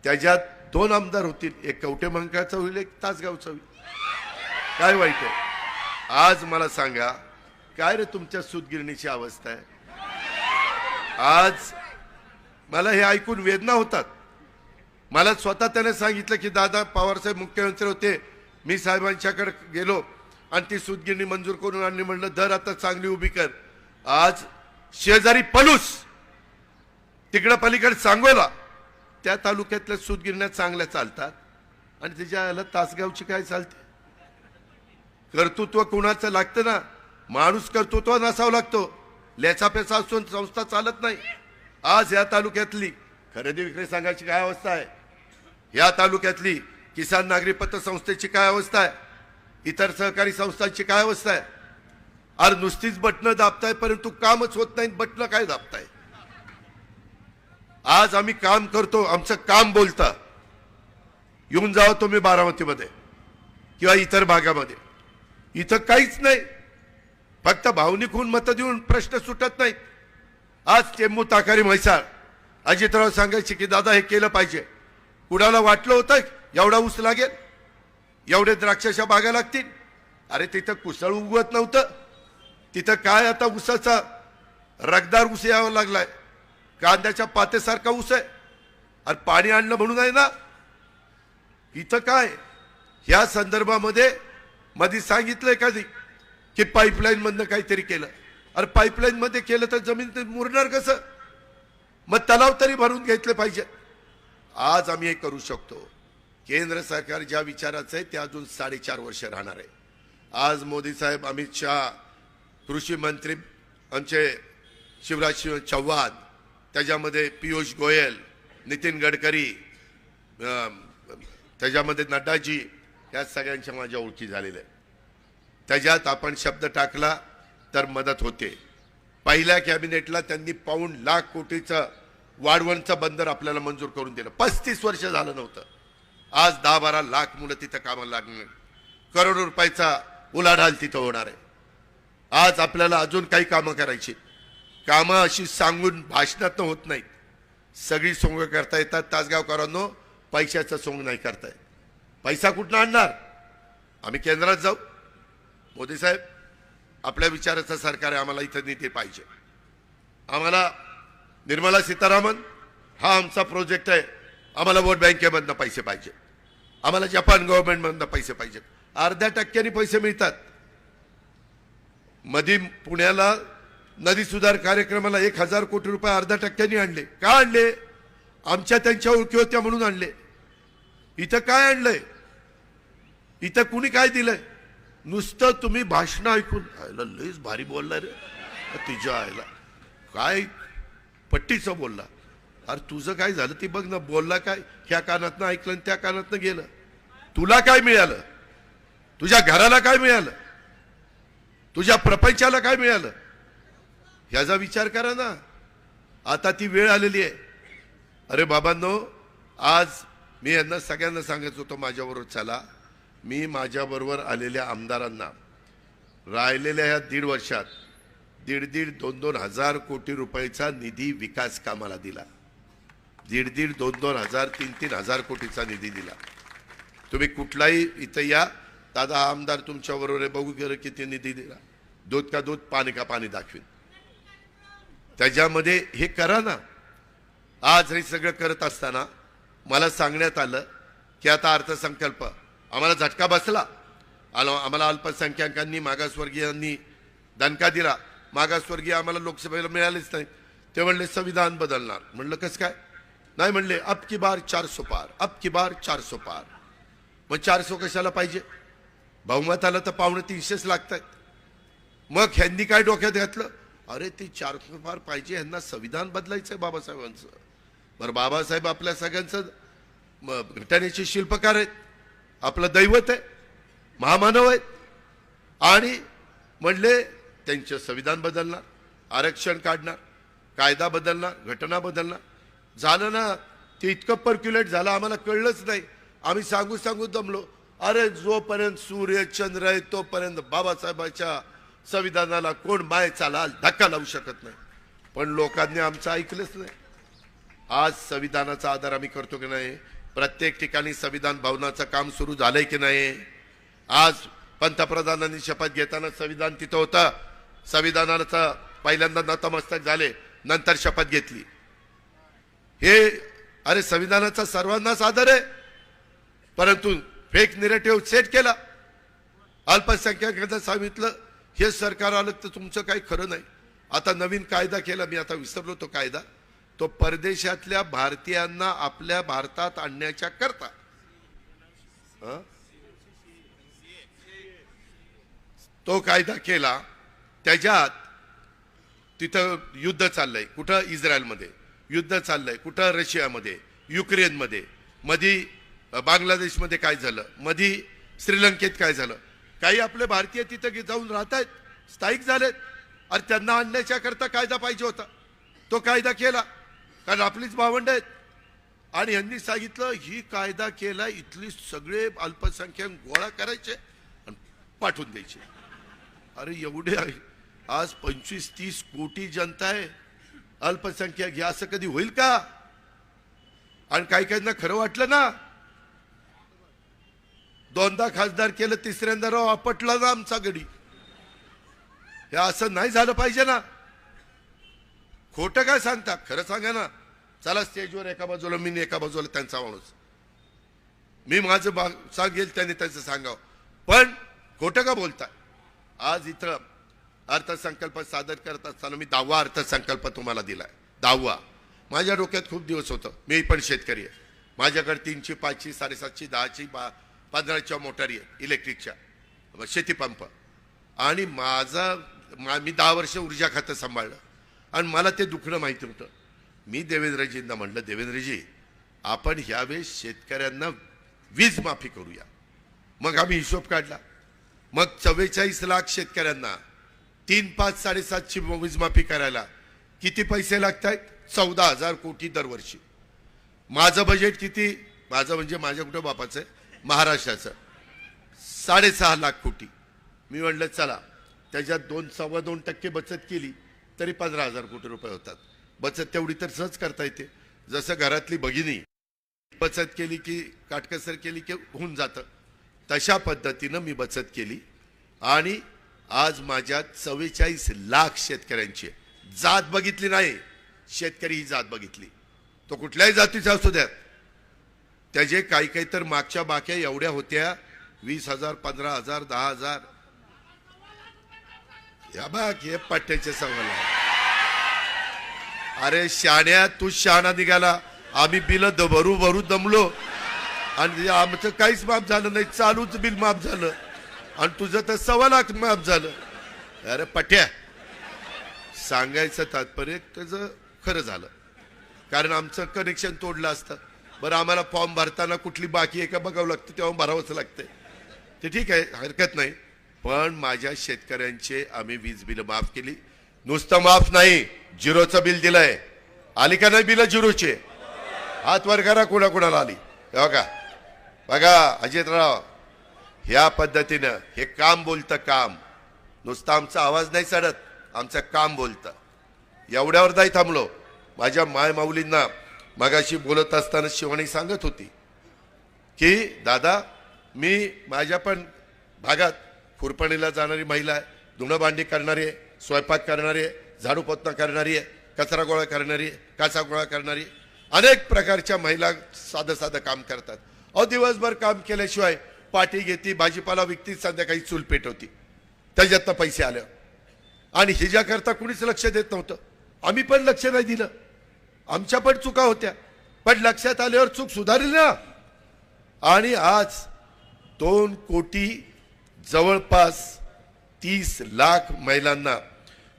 त्याच्यात 2 आमदार होतील, एक कवठे महांकाळचा होईल, एक तासगावचा होईल. काय वाईट आहे? आज मला सांगा काय रे तुमच्या सूतगिरणीची अवस्था आहे? आज मला हे ऐकून वेदना होतात. मला स्वतः त्याने सांगितलं की दादा पवारसाहेब मुख्यमंत्री होते, मी साहेबांच्याकडे गेलो आणि ती सूतगिरणी मंजूर करून आणली. म्हणलं दर आता चांगली उभी कर. आज शेजारी पलूस, तिकडं पलीकडे सांगोला, त्या तालुक्यातल्या सूतगिरण्या चांगल्या चालतात आणि त्याच्या याला तासगावची काय चालते? कर्तृत्व कुणाचं लागतं ना, माणूस कर्तृत्व नसावं लागतो. लेचा पेचा असून संस्था चालत नाही. आज या तालुक्यातली खरेदी विक्री संघाची काय अवस्था आहे, या तालुक्यातली किसान नागरी पतसंस्थेची काय अवस्था आहे, इतर सहकारी संस्थांची काय अवस्था आहे. अरे नुसतीच बटणं दाबताय परंतु कामच होत नाही. बटणं काय दाबताय. आज आम्ही काम करतो, आमचं काम बोलतं. येऊन जावं तुम्ही बारामतीमध्ये किंवा इतर भागामध्ये, इथं काहीच नाही. फक्त भावनिक होऊन मतं देऊन प्रश्न सुटत नाहीत. आज चेंबू ताकारी म्हैसाळ अजितराव सांगायचे की दादा हे केलं पाहिजे. कुणाला वाटलं होतं एवढा ऊस लागेल, एवढे द्राक्षाच्या बागा लागतील. अरे तिथं कुसळ उगवत नव्हतं. तिथं काय आता ऊसाचा रगदार ऊस यावा लागलाय, कांद्याच्या पातेसारखा ऊस आहे. अरे पाणी आणलं म्हणून आहे ना. इथं काय या संदर्भामध्ये मध्ये सांगितलंय कधी की पाईपलाईन मधनं काहीतरी केलं. अरे पाईपलाईन मध्ये केलं तर जमीन मुरणार कसं. मग तलाव तरी भरून घेतले पाहिजे. आज आम्ही हे करू शकतो. केंद्र सरकार ज्या विचाराचं आहे ते अजून 4.5 वर्ष राहणार आहे. आज मोदी साहेब, अमित शहा, कृषी मंत्री आमचे शिवराज सिंह चौहान, त्याच्यामध्ये पियुष गोयल, नितीन गडकरी, त्याच्यामध्ये नड्डाजी, या सगळ्यांच्या माझ्या ओळखी झालेल्या. त्याच्यात आपण शब्द टाकला तर मदत होते. पहिल्या कॅबिनेटला त्यांनी ₹1,00,000 कोटीचं वाढवणचं बंदर आपल्याला मंजूर करून दिलं. 35 वर्ष झालं नव्हतं. आज 10-12 लाख मुलं तिथं कामाला लागणार. करोडो रुपयाचा उलाढाल तिथं होणार आहे. आज आपल्याला अजून काही कामं करायची. कामं अशी सांगून भाषणात होत नाहीत. सगळी सोंग करता येतात. तासगावकरांनो, पैशाचं सोंग नाही करताय. पैसा कुठनं आणणार. आम्ही केंद्रात जाऊ. मोदी साहेब, आपल्या विचाराचं सरकार आहे, आम्हाला इथं निधी पाहिजे. आम्हाला निर्मला सीतारामन हा आमचा प्रोजेक्ट आहे, आम्हाला वोट बँकेमधनं पैसे पाहिजे. आम्हाला जपान गव्हर्नमेंटमधनं पैसे पाहिजे. 0.5% पैसे मिळतात. मध्ये पुण्याला नदी सुधार कार्यक्रमाला 1,000 कोटी रुपये 0.5% आणले. का आणले. आमच्या त्यांच्या ओळखी होत्या म्हणून आणले. इथं काय आणलंय. इथं कुणी काय दिलंय. नुसतं तुम्ही भाषण ऐकून आयला लईच भारी बोलला रे, तिच्या आयला काय पट्टीचं बोलला. अरे तुझं काय झालं ती बघ ना. बोलला काय, ह्या कानातनं ऐकलं आणि त्या कानातनं गेलं. तुला काय मिळालं. तुझ्या घराला काय मिळालं. तुझ्या प्रपंचाला काय मिळालं. ह्याचा विचार करा ना. आता ती वेळ आलेली आहे. अरे बाबांनो, आज मी यांना सगळ्यांना सांगत होतो माझ्याबरोबर चला. मी माझ्याबरोबर आलेल्या आमदारांना राहिलेल्या ह्या 1.5 वर्षात 1.5-2 हजार कोटी रुपयाचा निधी विकास कामाला दिला. 1.5-2 हजार 3 हजार कोटीचा निधी दिला. तुम्ही कुठलाही इथं या, दादा हा आमदार तुमच्या बरोबर आहे, बघू गेलं किती निधी दिला. दूध का दूध, पाणी का पाणी दाखवीन. त्याच्यामध्ये हे करा ना. आज हे सगळं करत असताना मला सांगण्यात आलं की आता अर्थसंकल्प आम्हाला झटका बसला. आम्हाला अल्पसंख्याकांनी, मागासवर्गीयांनी दणका दिला. मागासवर्गीय आम्हाला लोकसभेला मिळालेच नाही. ते म्हणले संविधान बदलणार. म्हणलं कसं काय. नाही म्हणले अब की बार 400 पार, अब की बार 400 पार. मग 400 कशाला पाहिजे. बहुमताला तर 250-300 लागतात. मग ह्यांनी काय डोक्यात घातलं, अरे ते 400 पार पाहिजे, ह्यांना संविधान बदलायचंय बाबासाहेबांचं. बरं, बाबासाहेब आपल्या सगळ्यांचं घटनेचे शिल्पकार आहेत, आपलं दैवत आहे, महामानव आहेत. आणि म्हणले त्यांचं संविधान बदलणार, आरक्षण काढणार, कायदा बदलणार, घटना बदलणार. झालं ना. ते इतकं पर्क्युलेट झालं आम्हाला कळलंच नाही. आम्ही सांगू दमलो. अरे जोपर्यंत सूर्य चंद्र आहे तोपर्यंत बाबासाहेबांच्या संविधानाला कोण माय चालाल धक्का लावू शकत नाही. पण लोकांनी आमचं ऐकलंच नाही. आज संविधानाचा आदर आम्ही करतो की नाही. प्रत्येक ठिकाणी संविधान भवनाचं काम सुरू झालंय की नाही. आज पंतप्रधानांनी शपथ घेताना संविधान तिथं होतं. संविधानाचं पहिल्यांदा नतमस्तक झाले, नंतर शपथ घेतली. हे अरे संविधानाचा सर्वांनाच आदर आहे. परंतु फेक निरेटिव्ह सेट केला. अल्पसंख्याकांना सांगितलं हे सरकार आलं तर तुमचं काही खरं नाही. आता नवीन कायदा केला, मी आता विसरलो तो कायदा. तो परदेशातल्या भारतीयांना आपल्या भारतात आणण्याच्या करता तो कायदा केला. त्याच्यात तिथं युद्ध चाललंय. कुठं. इस्रायलमध्ये. युद्ध चाललंय, कुठं रशियामध्ये, युक्रेनमध्ये, मधी बांगलादेशमध्ये काय झालं, मधी श्रीलंकेत काय झालं. काही आपले भारतीय तिथं जाऊन राहत आहेत, स्थायिक झालेत. अरे त्यांना आणण्याच्या करता कायदा पाहिजे होता, तो कायदा केला, कारण आपलीच भावंड आहेत. आणि यांनी सांगितलं ही कायदा केला, इथली सगळे अल्पसंख्याक गोळा करायचे आणि पाठवून द्यायचे. अरे एवढे आज 25-30 कोटी जनता आहे, अल्पसंख्याक हे असं कधी होईल का? आणि काही काहींना खरं वाटलं ना, दोनदा खासदार केलं, तिसऱ्यांदा राव आपटला ना आमचा गडी. हे असं नाही झालं पाहिजे ना. खोटं काय सांगता, खरं सांगा ना. चला स्टेजवर एका बाजूला मी, एका बाजूला त्यांचा माणूस, मी माझं सांगेल त्यांनी त्यांचं सांगावं, पण खोटं का बोलता. आज इथं अर्थसंकल्प सादर करत असताना मी 10वा अर्थसंकल्प तुम्हाला दिलाय, 10वा. माझ्या डोक्यात खूप दिवस होतं, मी पण शेतकरी आहे, माझ्याकडे 3ची 5ची 7.5ची 10ची 15च्या मोटारी आहे इलेक्ट्रिकच्या, शेतीपंप. आणि मी 10 वर्ष ऊर्जा खातं सांभाळलं आणि मला ते दुखणं माहिती होतं. मी देवेंद्रजींना म्हणलं, देवेंद्रजी आपण ह्यावेळेस शेतकऱ्यांना वीज माफी करूया. मग आम्ही हिशोब काढला, मग 44 लाख शेतकऱ्यांना 3, 5, 7.5ची वीज माफी करायला किती पैसे लागत आहेत? 14,000 कोटी दरवर्षी. माझं बजेट किती? माझं म्हणजे माझ्या कुठं बापाचं आहे, महाराष्ट्राचं 6.5 लाख कोटी. मी म्हणलं चला त्याच्यात 2-2.25% बचत केली तरी 15,000 कोटी रुपये होतात. बचत तेवढी तर सहज करता येते. जसं घरातली भगिनी बचत केली की काटकसर केली की होऊन जातं, तशा पद्धतीनं मी बचत केली. आणि आज माझ्या 44 लाख शेतकऱ्यांची जात बघितली नाही, शेतकरी ही जात बघितली, तो कुठल्याही जातीचा असू द्या. त्याचे काही काही तर मागच्या बाक्या एवढ्या होत्या, 20,000, 15,000, 10,000. या बाग हे पट्ट्याचे सवाल. अरे शाण्या, तू शहाणा निघाला. आम्ही बिल भरू दमलो आणि आमचं काहीच माफ झालं नाही, चालूच बिल माफ झालं आणि तुझं तर 1.25 लाख माफ झालं. अरे पट्या, सांगायचं तात्पर्य त्याचं खरं झालं, कारण आमचं कनेक्शन तोडलं असतं. बरं आम्हाला फॉर्म भरताना कुठली बाकी आहे का बघावं लागतं, तेव्हा भरावंच लागतंय. ते ठीक आहे, हरकत नाही. पण माझ्या शेतकऱ्यांचे आम्ही वीज बिल माफ केली. नुसतं माफ नाही, झिरोचं बिल दिलंय. आली का नाही बिल झिरोचे? हात वर करा कोणाकोणाला आली. बघा बघा अजितराव, ह्या पद्धतीनं हे काम बोलतं, काम. नुसतं आमचा आवाज नाही चढत, आमचं काम बोलतं. एवढ्यावर नाही थांबलो. माझ्या माय माऊलींना मगाशी बोलत असताना शिवानी सांगत होती की दादा, मी माझ्या पण भागात खुरपणीला जाणारी महिला आहे, धुणं भांडी करणारी आहे, स्वयंपाक करणारी आहे, झाडू पोतना करणारी आहे, कचरा गोळा करणारी आहे, काचा गोळा करणारी, अनेक प्रकारच्या महिला साधं साधं काम करतात. अहो दिवसभर काम केल्याशिवाय पाठी घेती, भाजीपाला विकती, संध्याकाळी चूल पेटवती, त्याच्यातनं पैसे आले. आणि हिच्याकरता कुणीच लक्ष देत नव्हतं. आम्ही पण लक्ष नाही दिलं, आमच्या पण चुका होत्या, पण लक्षात आल्यावर चूक सुधारली ना. आणि आज 2 कोटी जवळपास 30 लाख महिलांना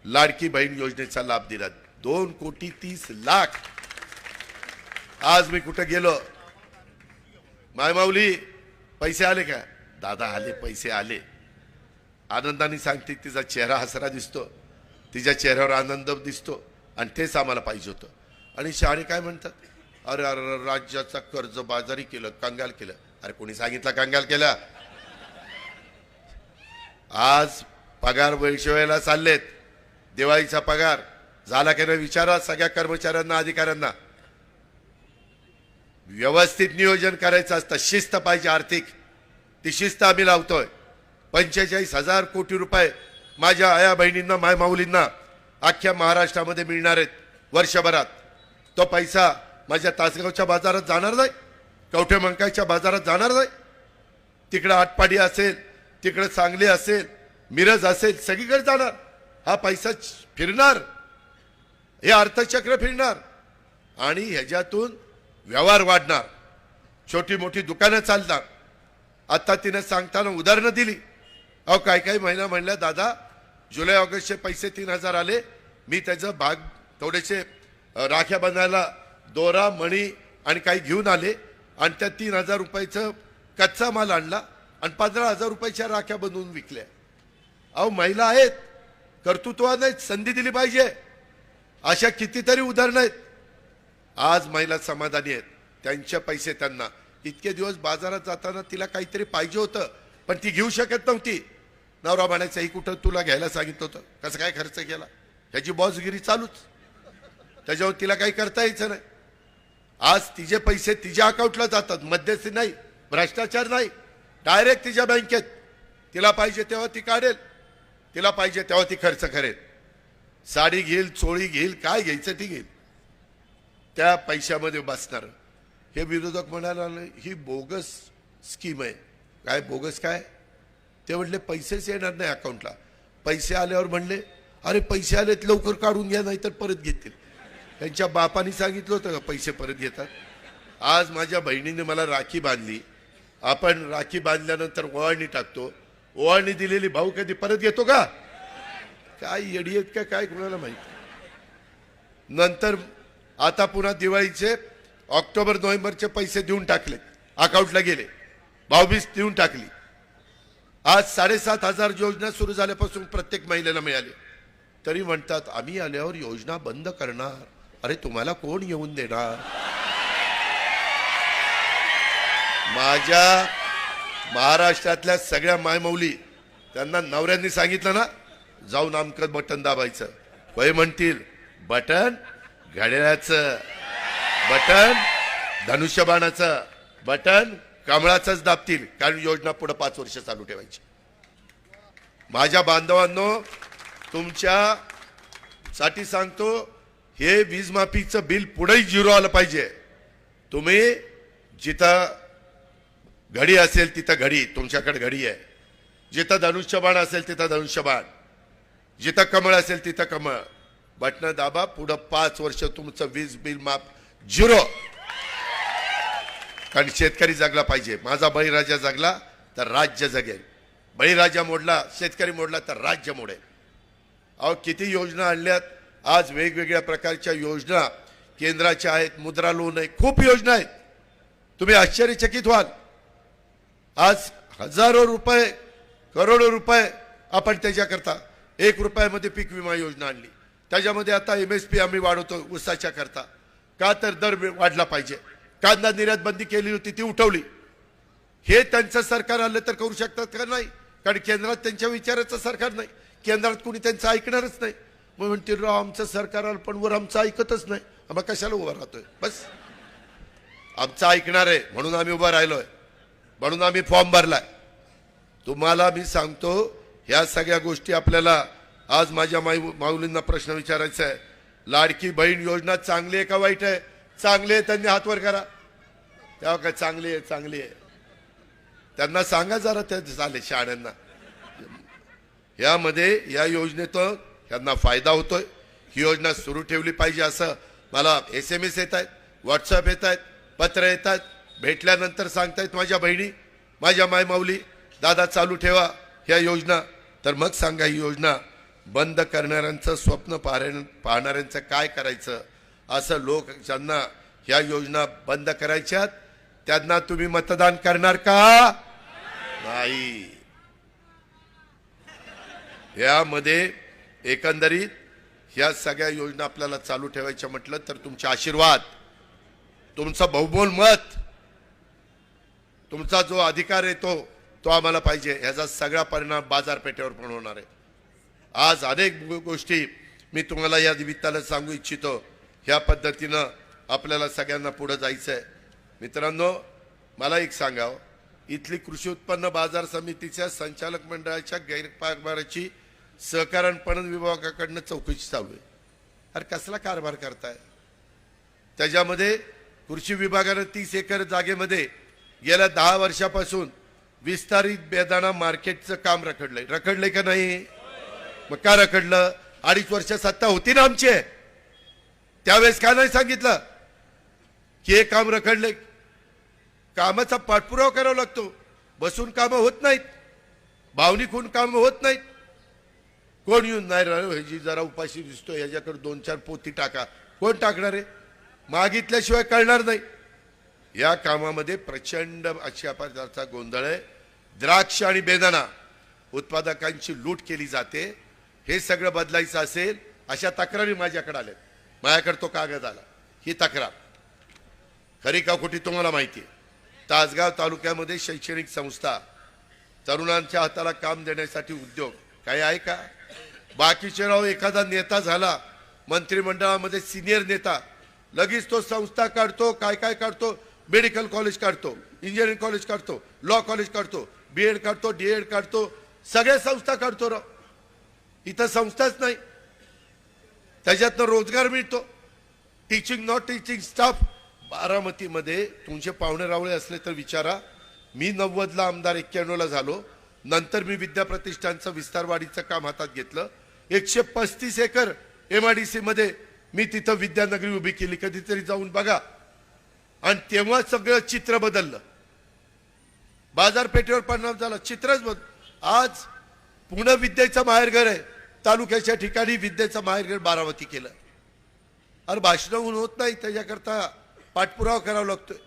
लाडकी बहीण योजनेचा लाभ दिला. 2 कोटी 30 लाख. आज मी कुठं गेलो, मायमाऊली पैसे आले का? दादा आले, पैसे आले. आनंदाने सांगते, तिचा चेहरा हसरा दिसतो, तिच्या चेहऱ्यावर आनंद दिसतो, आणि तेच आम्हाला पाहिजे होतं. आणि शहाणे काय म्हणतात, अरे अरे राज्याचा कर्ज बाजारी केलं, कंगाल केलं. अरे कोणी सांगितलं कंगाल केलं? आज पगार वेळेला चाललेत, दिवाळीचा पगार झाला की नाही विचारा सगळ्या कर्मचाऱ्यांना, अधिकाऱ्यांना. व्यवस्थित नियोजन करायचं असतं, शिस्त पाहिजे आर्थिक, ती शिस्त आम्ही लावतोय. 45,000 कोटी रुपये माझ्या आया बहिणींना, माय माऊलींना अख्ख्या महाराष्ट्रामध्ये मिळणार आहेत वर्षभरात. तो पैसा माझ्या तासगावच्या बाजारात जाणार नाही, कवठे मंकाईच्या बाजारात जाणार नाही, तिकडं आटपाडी असेल, तिकडं सांगली असेल, मिरज असेल, सगळीकडे जाणार. हा पैसा फिरणार, हे अर्थचक्र फिरणार आणि ह्याच्यातून व्यवहार वाढणार, छोटी मोठी दुकानं चालणार. आता तिने सांगताना उदाहरणं दिली. अहो काही महिना म्हणल्या, दादा जुलै ऑगस्टचे पैसे 3,000 आले, मी त्याचा भाग थोडेसे राख्या बांधायला दोरा मणी आणि काही घेऊन आले आणि त्या 3,000 रुपयाचं कच्चा माल आणला आणि 15,000 रुपयाच्या राख्या बनवून विकल्या. अहो महिला आहेत, कर्तृत्वाने संधी दिली पाहिजे. अशा कितीतरी उदाहरणं आहेत. आज महिला समाधानी आहेत, त्यांचे पैसे त्यांना. इतके दिवस बाजारात जाताना तिला काहीतरी पाहिजे होतं पण ती घेऊ शकत नव्हती. नवरा म्हणायचा ही कुठं तुला घ्यायला सांगितलं होतं, कसं काय खर्च केला, ह्याची बॉसगिरी चालूच, त्याच्यावर तिला काही करता यायचं नाही. आज तिचे पैसे तिच्या अकाउंटला जातात, मध्यस्थी नाही, भ्रष्टाचार नाही, डायरेक्ट तिच्या बँकेत. तिला पाहिजे तेव्हा ती काढेल, तिला पाहिजे तेव्हा ती खर्च करेल. साडी घेईल, चोळी घेईल, काय घ्यायचं ती घेईल, त्या पैशामध्ये बसणार. हे विरोधक म्हणाला ही बोगस स्कीम आहे. काय बोगस काय? ते म्हणले पैसेच येणार नाही अकाउंटला. पैसे आल्यावर म्हणले अरे पैसे आलेत लवकर काढून घ्या नाही तर परत घेतील. त्यांच्या बापानी सांगितलं होतं का पैसे परत घेतात? आज माझ्या बहिणीने मला राखी बांधली. आपण राखी बांधल्यानंतर ओवाळणी टाकतो, ओवाळणी दिलेली भाऊ कधी परत घेतो का? काय येडी आहेत का काय कोणाला माहिती. नंतर आता पुन्हा दिवाळीचे ऑक्टोबर नोव्हेंबरचे पैसे देऊन टाकले, अकाउंटला गेले, भाऊबीज देऊन टाकली. आज 7,500 योजना सुरू झाल्यापासून प्रत्येक महिलेला मिळाली. तरी म्हणतात आम्ही आल्यावर योजना बंद करणार. अरे तुम्हाला कोण येऊन देणार? माझ्या महाराष्ट्रातल्या सगळ्या मायमौली त्यांना नवऱ्यांनी सांगितलं ना जाऊन आमकं बटन दाबायचं, होय म्हणतील बटन घड्याळाचं, बटन धनुष्यबाणाचं, बटन कमळाचंच दाबतील, कारण योजना पुढे 5 वर्ष चालू ठेवायची. माझ्या बांधवांनो तुमच्या साठी सांगतो, हे वीज माफीचं बिल पुढेही 0 आलं पाहिजे. तुम्ही जिथं घडी असेल तिथं घडी, तुमच्याकडे घडी आहे. जिथं धनुष्यबाण असेल तिथं धनुष्यबाण, जिथं कमळ असेल तिथं कमळ. बटन दाबा, पुढे 5 वर्ष तुमचं वीज बिल माफ 0. कारण शेतकरी जगला पाहिजे. माझा बळीराजा जगला तर राज्य जगेल, बळीराजा मोडला, शेतकरी मोडला तर राज्य मोडेल. अहो किती योजना आणल्यात. आज वेगवेगळ्या प्रकारच्या योजना केंद्राच्या आहेत, मुद्रा लोन आहे, खूप योजना आहेत. तुम्ही आश्चर्यचकित व्हाल. आज हजारो रुपये, करोडो रुपये आपण त्याच्याकरता 1 रुपयामध्ये पीक विमा योजना आणली. त्याच्यामध्ये आता MSP आम्ही वाढवतो ऊसाच्या करता. का तर दर वाढला पाहिजे. कांदा निर्यात बंदी केली होती ती उठवली. हे त्यांचं सरकार आलं तर करू शकतात का? नाही, कारण केंद्रात त्यांच्या विचाराचं सरकार नाही, केंद्रात कोणी त्यांचं ऐकणारच नाही. मग म्हणतील राव आमचं सरकार आलं पण वर आमचं ऐकतच नाही, आम्हाला कशाला उभं राहतोय? बस आमचं ऐकणार आहे म्हणून आम्ही उभं राहिलोय, म्हणून आम्ही फॉर्म भरलाय. तुम्हाला मी सांगतो ह्या सगळ्या गोष्टी आपल्याला आज माझ्या माऊलींना प्रश्न विचारायचा आहे. लाडकी बहीण योजना चांगली आहे का वाईट आहे? चांगली आहे, त्यांनी हात वर करा. तेव्हा काय चांगली आहे, चांगली आहे. त्यांना सांगा जरा, त्या झाले शाळांना यामध्ये या योजनेतून त्यांना फायदा होतोय. ही योजना सुरू ठेवली पाहिजे असं मला SMS येत आहेत, व्हॉट्सअप येत आहेत, पत्र येत आहेत. भेटल्यानंतर सांगतायत माझ्या बहिणी, माझ्या मायमाऊली, दादा चालू ठेवा ह्या योजना. तर मग सांगा ही योजना बंद करणाऱ्यांचं स्वप्न पाहणाऱ्यांचं काय करायचं? असं लोक ज्यांना ह्या योजना बंद करायच्यात त्यांना तुम्ही मतदान करणार का? नाही. यामध्ये एकंदरीत ह्या सगळ्या योजना आपल्याला चालू ठेवायच्या म्हटलं तर तुमचे आशीर्वाद, तुमचं बहुमोल मत, तुमचा जो अधिकार आहे तो आम्हाला पाहिजे. ह्याचा सगळा परिणाम बाजारपेठेवर पण होणार आहे. आज अनेक गोष्टी मी तुम्हाला या निमित्तानं सांगू इच्छितो. ह्या पद्धतीनं आपल्याला सगळ्यांना पुढे जायचं आहे. मित्रांनो मला एक सांगावं, इथली कृषी उत्पन्न बाजार समितीच्या संचालक मंडळाच्या गैरकारभाराची सहकार पणन विभागाकडनं चौकशी चालू आहे. अरे कसला कारभार करताय? त्याच्यामध्ये कृषी विभागानं 30 एकर जागेमध्ये गेल्या 10 वर्षापासून विस्तारित बेदाणा मार्केटचं काम रखडलंय का नाही? मग का रखडलं? 2.5 वर्ष सत्ता होती ना आमची, त्यावेळेस का नाही सांगितलं की हे काम रखडले? कामाचा पाठपुरावा करावा लागतो. बसून कामं होत नाहीत, भावनिक होऊन कामं होत नाहीत. कोण येऊन नाही राहिलो ह्याची जरा उपाशी दिसतो, ह्याच्याकडे 2-4 पोती टाका, कोण टाकणार आहे? मागितल्याशिवाय कळणार नाही. या कामामध्ये प्रचंड अशा प्रकारचा गोंधळ आहे. द्राक्ष आणि बेदाणा उत्पादकांची लूट केली जाते. हे सगळं बदलायचं असेल अशा तक्रारी माझ्याकडे आल्या. माझ्याकडे तो कागद आला. ही तक्रार खरी का खोटी तुम्हाला माहिती आहे. तासगाव तालुक्यामध्ये शैक्षणिक संस्था, तरुणांच्या हाताला काम देण्यासाठी उद्योग काही आहे का? बाकीचे राव एखादा नेता झाला मंत्रिमंडळामध्ये सिनियर नेता, लगेच तो संस्था काढतो, काय काय काढतो, मेडिकल कॉलेज काढतो, इंजिनिअरिंग कॉलेज काढतो, लॉ कॉलेज काढतो, बीएड काढतो, डीएड काढतो, सगळ्या संस्था काढतो राव. इथं संस्थाच नाही, त्याच्यातनं रोजगार मिळतो. Teaching not teaching staff. बारामतीमध्ये तुमचे पाहुणे रावळे असले तर विचारा. मी 90ला आमदार, 91ला झालो. नंतर मी विद्या प्रतिष्ठानचं विस्तारवाढीचं काम हातात घेतलं. 135 एकर MIDC मध्ये मी तिथं विद्यानगरी उभी केली. कधीतरी जाऊन बघा. आणि तेव्हा सगळं चित्र बदललं. बाजारपेठेवर परिणाम झाला, चित्रच बदल. आज पुणे विद्येचं माहेरघर आहे. तालुक्याच्या ठिकाणी विद्येचं माहेरघर बारामती केलं. अरे भाषणाहून होत नाही, त्याच्याकरता पाठपुरावा करावा लागतोय.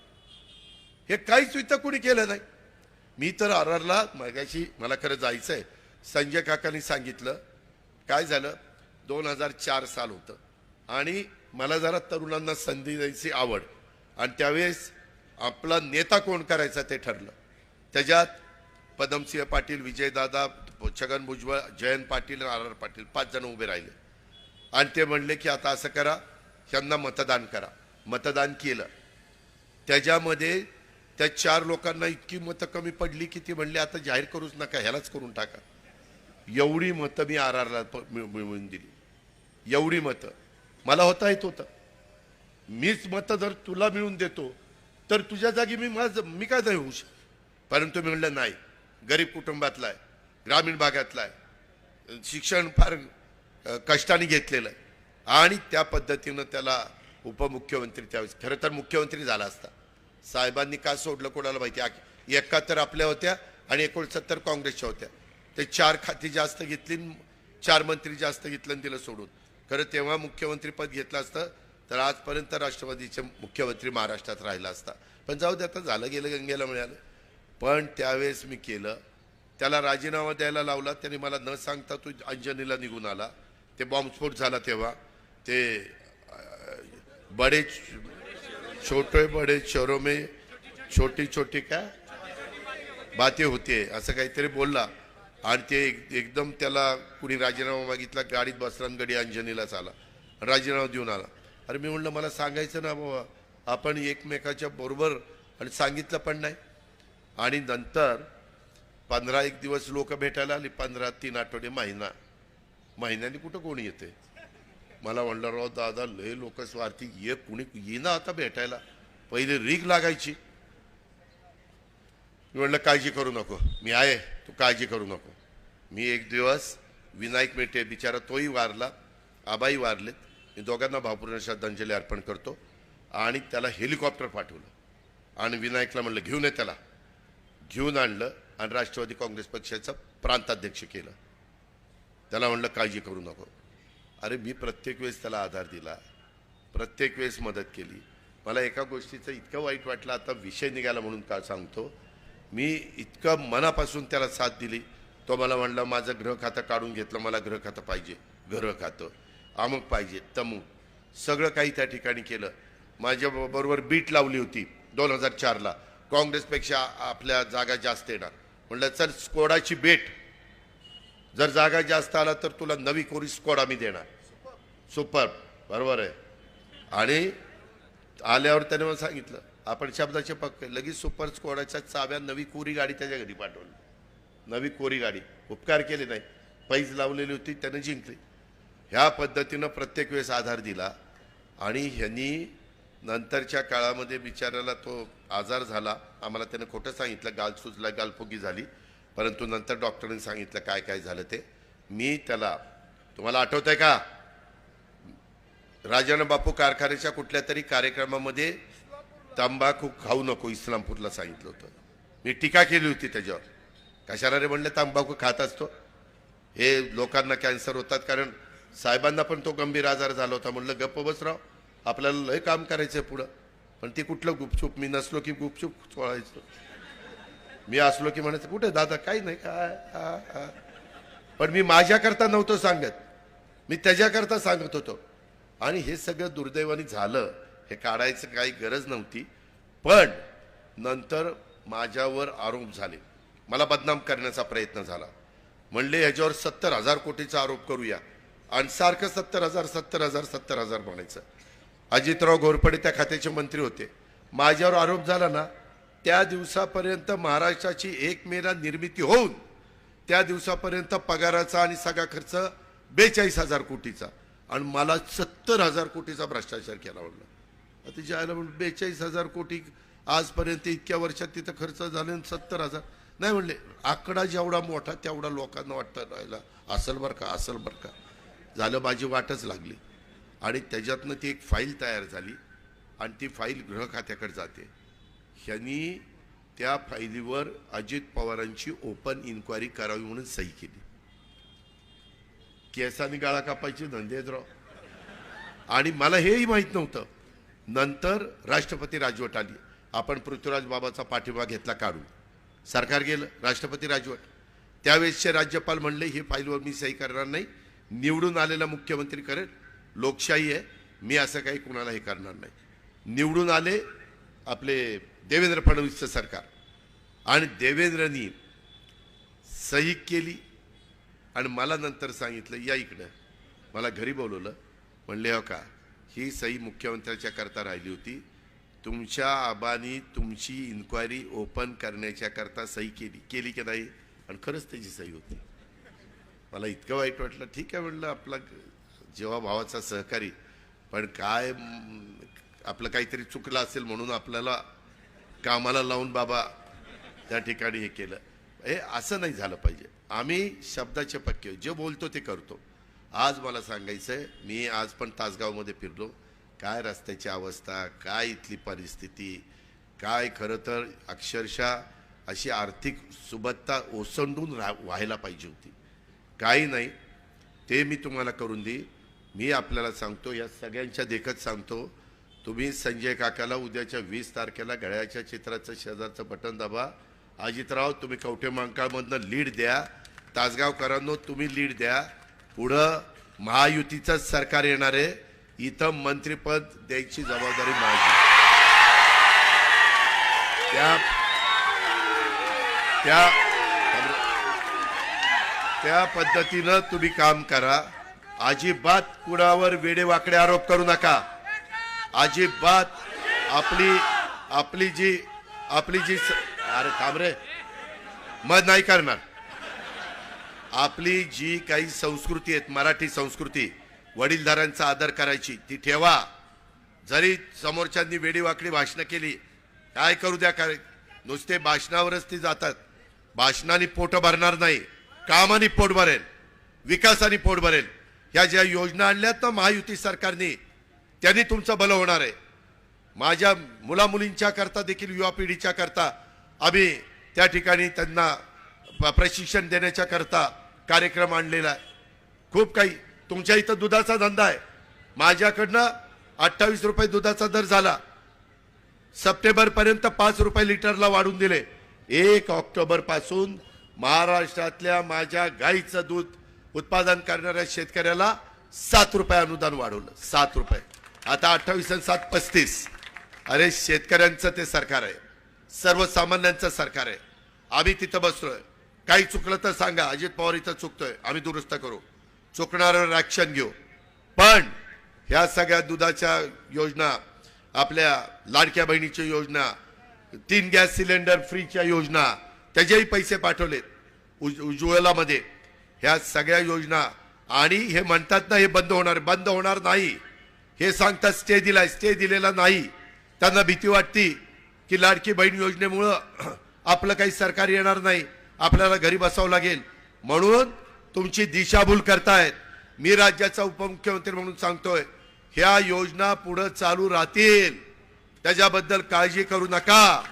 हे काहीच इथं कोणी केलं नाही. मी तर आरआरला मगाशी मला खरं जायचंय. संजय काकांनी सांगितलं काय झालं. 2004 साल होतं आणि मला जरा तरुणांना संधी द्यायची आवड. आणि त्यावेळेस आपला नेता कोण करायचा ते ठरलं. त्याच्यात पदमसिंह पाटील, विजयदादा, छगन भुजबळ, जयंत पाटील आणि RR पाटील 5 जण उभे राहिले. आणि ते म्हणले की आता असं करा, त्यांना मतदान करा. मतदान केलं. त्याच्यामध्ये त्या 4 लोकांना इतकी मतं कमी पडली की ती म्हणले आता जाहीर करूच नका, ह्यालाच करून टाका. एवढी मतं मी RRला मिळवून दिली. एवढी मतं मला होता येत होतं. मीच मतं जर तुला मिळवून देतो तर तुझ्या जागी मी काय नाही होऊ शकत. परंतु मी म्हणलं नाही, गरीब कुटुंबातला आहे, ग्रामीण भागातला आहे, शिक्षण फार कष्टाने घेतलेलं आहे. आणि त्या पद्धतीनं त्याला उपमुख्यमंत्री, त्यावेळेस खरं तर मुख्यमंत्री झाला असता. साहेबांनी का सोडलं कोणाला माहिती. 71 आपल्या होत्या आणि 69 काँग्रेसच्या होत्या. ते 4 खाती जास्त घेतली, 4 मंत्री जास्त घेतलं आणि दिलं सोडून. खरं तेव्हा मुख्यमंत्रीपद घेतलं असतं तर आजपर्यंत राष्ट्रवादीचे मुख्यमंत्री महाराष्ट्रात राहिला असता. पण जाऊ दे, आता झालं गेलं, गंगेला मिळालं. पण त्यावेळेस मी केलं. त्याला राजीनामा द्यायला लावला. त्याने मला न सांगता तो अंजनीला निघून आला. ते बॉम्बस्फोट झाला तेव्हा. ते बडे छोटे बडे शहरों में छोटी छोटी काय बातें होते असं काहीतरी बोलला. आणि ते एकदम त्याला कुणी राजीनामा मागितला, गाडीत बसला, गडी अंजनीलाच आला, राजीनामा देऊन आला. अरे मी म्हणलं मला सांगायचं ना बाबा, आपण एकमेकाच्या बरोबर. आणि सांगितलं पण नाही. आणि नंतर 15-1 दिवस लोक भेटायला आली, 15-3 आठवडे, महिन्याने कुठं कोणी येते. मला म्हणलं राव दादा लय लोक स्वार्थी, ये कुणी येईना आता भेटायला. पहिले रीग लागायची. मी म्हणलं काळजी करू नको, मी आहे, तू काळजी करू नको. मी एक दिवस विनायक मेटे बिचारा तोही वारला, आबाई वारलेत. मी दोघांना भावपूर्ण श्रद्धांजली अर्पण करतो. आणि त्याला हेलिकॉप्टर पाठवलं आणि विनायकला म्हणलं घेऊन ये. त्याला घेऊन आणलं आणि राष्ट्रवादी काँग्रेस पक्षाचं प्रांताध्यक्ष केलं. त्याला म्हणलं काळजी करू नको. अरे मी प्रत्येक वेळेस त्याला आधार दिला, प्रत्येक वेळेस मदत केली. मला एका गोष्टीचं इतकं वाईट वाटलं, आता विषय निघाला म्हणून का सांगतो. मी इतकं मनापासून त्याला साथ दिली. तो मला म्हणला माझं गृह खातं काढून घेतलं, मला गृह खातं पाहिजे, गृह खातं अमुक पाहिजे, तमुक सगळं काही त्या ठिकाणी केलं. माझ्या बरोबर बीट लावली होती 2004ला. काँग्रेसपेक्षा आपल्या जागा जास्त येणार. म्हणलं चल स्कोडाची बेट, जर जागा जास्त आला तर तुला नवी कोरी स्कोडा मी देणार. सुपर, बरोबर आहे. आणि आल्यावर त्याने मला सांगितलं आपण शब्दाचे पक्के. लगेच सुपर स्कोडाच्या चाव्या, नवी कोरी गाडी त्याच्या घरी पाठवली. नवी कोरी गाडी. उपकार केले नाही, पैज लावलेली होती, त्याने जिंकली. ह्या पद्धतीनं प्रत्येक वेळेस आधार दिला. आणि ह्यांनी नंतरच्या काळामध्ये बिचाराला तो आजार झाला. आम्हाला त्यानं खोटं सांगितलं, गाल सुजला, गालफोगी झाली. परंतु नंतर डॉक्टरांनी सांगितलं काय काय झालं ते. मी त्याला, तुम्हाला आठवत आहे का, राजाराम बापू कारखान्याच्या कुठल्या तरी कार्यक्रमामध्ये तंबाखू खाऊ नको इस्लामपूरला सांगितलं होतं. मी टीका केली होती त्याच्यावर. कशाला रे म्हणले तंबाखू खात असतो, हे लोकांना कॅन्सर होतात. कारण साहेबांना पण तो गंभीर आजार झाला होता. म्हणलं गप्प बस राव, आपल्याला लय काम करायचंय पुढं, पण ते कुठलं गुपचूप, मी नसलो की गुपचूप चोळायचं, मी असलो की म्हणायचं कुठे दादा काही नाही काय. पण मी माझ्याकरता नव्हतो सांगत, मी त्याच्याकरता सांगत होतो. आणि हे सगळं दुर्दैवाने झालं, हे काढायचं काही गरज नव्हती. पण नंतर माझ्यावर आरोप झाले, मला बदनाम करण्याचा प्रयत्न झाला. म्हणले ह्याच्यावर 70,000 कोटीचा आरोप करूया, आणि सारखं 70,000 70,000 70,000 म्हणायचं. अजितराव घोरपडे त्या खात्याचे मंत्री होते. माझ्यावर आरोप झाला ना, त्या दिवसापर्यंत महाराष्ट्राची 1 मेला निर्मिती होऊन त्या दिवसापर्यंत पगाराचा आणि सगळा खर्च 42,000 कोटीचा, आणि मला 70,000 कोटीचा भ्रष्टाचार केला. म्हणलं आता जायला म्हणून 42,000 कोटी आजपर्यंत इतक्या वर्षात तिथं खर्च झाले, 70,000 नाही. म्हणले आकडा जेवढा मोठा तेवढा लोकांना वाटतं राहिला असल बरं का, असल बरं का. झालं, माझी वाटच लागली. आणि त्याच्यातनं ती एक फाईल तयार झाली, आणि ती फाईल गृह खात्याकडे जाते. ह्यांनी त्या फाईलीवर अजित पवारांची ओपन इन्क्वायरी करावी म्हणून सही केली. केसानी गाळा कापायची धंदेत राव. आणि मला हेही माहीत नव्हतं. नंतर राष्ट्रपती राजवट आली, आपण पृथ्वीराज बाबाचा पाठिंबा घेतला काढून, सरकार गेलं, राष्ट्रपती राजवट. त्यावेळेसचे राज्यपाल म्हणले ही फाईलवर मी सही करणार नाही, निवडून आलेला मुख्यमंत्री करेल, लोकशाही आहे, मी असं काही कुणाला हे करणार नाही. निवडून आले आपले देवेंद्र फडणवीसचं सरकार, आणि देवेंद्रनी सही केली. आणि मला नंतर सांगितलं या इकडं, मला घरी बोलवलं. म्हणले हो का, ही सही मुख्यमंत्र्याच्या करता राहिली होती, तुमच्या आबानी तुमची इन्क्वायरी ओपन करण्याच्या करता सही केली की नाही, आणि खरंच त्याची सही होती. मला इतकं वाईट वाटलं. ठीक आहे म्हणलं, आपला जेव्हा भावाचा सहकारी, पण काय आपलं काहीतरी चुकलं असेल म्हणून आपल्याला कामाला लावून बाबा त्या ठिकाणी हे केलं. हे असं नाही झालं पाहिजे. आम्ही शब्दाचे पक्के, जे बोलतो ते करतो. आज मला सांगायचंय, मी आज पण तासगावमध्ये फिरलो, काय रस्त्याची अवस्था, काय इथली परिस्थिती, काय खरं तर अक्षरशः अशी आर्थिक सुबत्ता ओसंडून व्हायला पाहिजे होती. काही नाही, ते मी तुम्हाला करून देईन. मी आपल्याला सांगतो, या सगळ्यांच्या देखत सांगतो, तुम्ही संजय काकाला उद्याच्या 20 तारखेला घड्याळ्याच्या चित्राचं शेजारचं बटन दाबा. अजितराव तुम्ही कवठे महांकाळमधनं लीड द्या, तासगावकरांनो तुम्ही लीड द्या. पुढं महायुतीचंच सरकार येणार आहे, इथं मंत्रिपद द्यायची जबाबदारी माझी. त्या पद्धतीनं तुम्ही काम करा. अजिबात कुणावर वेडेवाकडे आरोप करू नका. अजिबात आपली जी अरे थांब रे, मत नाही करणार. आपली जी काही संस्कृती आहेत, मराठी संस्कृती, वडीलधाऱ्यांचा आदर करायची, ती ठेवा. जरी समोरच्यांनी वेडीवाकडी भाषणं केली, काय करू द्या, काय नुसते भाषणावरच ती जातात. भाषणाने पोट भरणार नाही, कामाने पोट भरेल, विकासाने पोट भरेल. ह्या ज्या योजना आणल्यात ना महायुती सरकारने, त्यांनी तुमचं भलं होणार आहे. माझ्या मुलामुलींच्या करता देखील, युवा पिढीच्या करता आम्ही त्या ठिकाणी त्यांना प्रशिक्षण देण्याच्या करता कार्यक्रम आणलेला आहे. खूप काही. तुमच्या इथं दुधाचा धंदा आहे, माझ्याकडनं 28 रुपये दुधाचा दर झाला. सप्टेंबर पर्यंत 5 रुपये लिटरला वाढून दिले. 1 ऑक्टोबर पासून महाराष्ट्रातल्या माझ्या गाईचं दूध उत्पादन करणाऱ्या शेतकऱ्याला 7 रुपये अनुदान वाढवलं. 7 रुपये, आता 28 आणि 7 35. अरे शेतकऱ्यांचं ते सरकार आहे, सर्वसामान्यांचं सरकार आहे. आम्ही तिथं बसलोय. काही चुकलं तर सांगा, अजित पवार इथं चुकतोय, आम्ही दुरुस्त करू, चुकणाऱ्यावर ऍक्शन घेऊ. पण ह्या सगळ्या दुधाच्या योजना, आपल्या लाडक्या बहिणीची योजना, 3 गॅस सिलेंडर फ्रीच्या योजना, त्याचेही पैसे पाठवलेत उज्ज्वलामध्ये. ह्या सगळ्या योजना, आणि हे म्हणतात ना हे बंद होणार नाही. हे सांगतात स्टे दिलाय, स्टे दिलेला नाही. त्यांना भीती वाटती की लाडकी बहीण योजनेमुळं आपलं काही सरकार येणार नाही, आपल्याला घरी बसावं लागेल, म्हणून तुमची दिशाभूल करतायत. मी राज्याचा उपमुख्यमंत्री म्हणून सांगतोय, ह्या योजना पुढे चालू राहतील, त्याच्याबद्दल काळजी करू नका.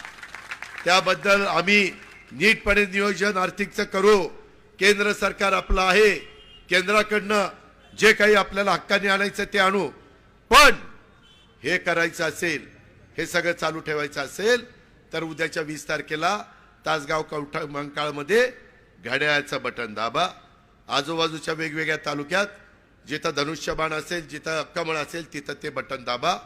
त्याबद्दल आम्ही नीटपणे नियोजन आर्थिकचं करू. केंद्र सरकार आपलं आहे, केंद्राकडनं जे काही आपल्याला हक्काने आणायचं ते आणू. पण हे करायचं असेल, हे सगळं चालू ठेवायचं असेल तर उद्याच्या 20 तारखेला तासगाव कवठा मंकाळमध्ये घड्याळाचं बटन दाबा. आजूबाजूच्या वेगवेगळ्या तालुक्यात जिथं धनुष्यबाण असेल, जिथं कमळ असेल तिथं ते बटन दाबा.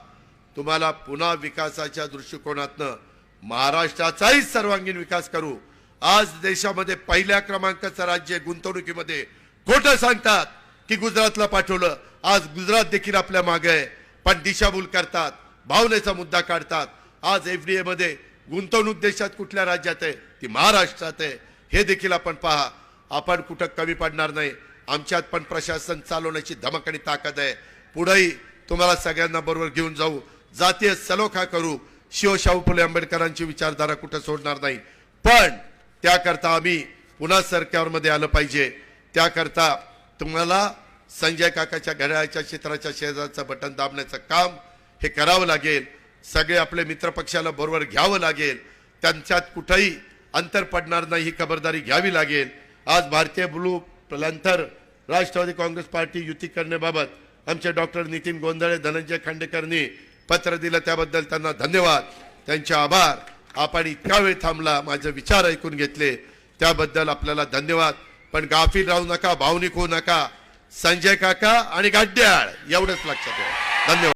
तुम्हाला पुन्हा विकासाच्या दृष्टिकोनातनं महाराष्ट्राचाही सर्वांगीण विकास करू. आज देशामध्ये पहिल्या क्रमांकाचं राज्य गुंतवणुकीमध्ये. खोटं सांगतात की गुजरातला पाठवलं, आज गुजरात देखील आपल्या मागे आहे, पण दिशाभूल करतात, भावनेचा मुद्दा काढतात. आज एफडीए मध्ये गुंतवणूक देशात कुठल्या राज्यात आहे? ती महाराष्ट्रात आहे. हे देखील आपण पहा. आपण कुठं कमी पडणार नाही. आमच्यात पण प्रशासन चालवण्याची धमक आणि ताकद आहे. पुढेही तुम्हाला सगळ्यांना बरोबर घेऊन जाऊ, जातीय सलोखा करू. शिवशाहू फुले आंबेडकरांची विचारधारा कुठं सोडणार नाही. पण त्याकरता आम्ही पुन्हा सरकारमध्ये आलं पाहिजे. त्याकरता तुम्हाला संजय काकाच्या घड्याळाच्या क्षेत्राच्या शेजारचं बटन दाबण्याचं काम हे करावं लागेल. सगळे आपले मित्र पक्षाला बरोबर घ्यावं लागेल. त्यांच्यात कुठेही अंतर पडणार नाही ही खबरदारी घ्यावी लागेल. आज भारतीय ब्लू प्लॅन्थर राष्ट्रवादी काँग्रेस पार्टी युती करण्याबाबत आमचे डॉक्टर नितीन गोंधळे, धनंजय खांडेकरनी पत्र दिलं, त्याबद्दल त्यांना धन्यवाद, त्यांचे आभार. आपण इतका वेळ थांबला, माझे विचार ऐकून घेतले त्याबद्दल आपल्याला धन्यवाद. पण गाफील राहू नका, भावनिक होऊ नका. संजय काका आणि गाड्याळ एवढंच लक्षात ठेवा. धन्यवाद.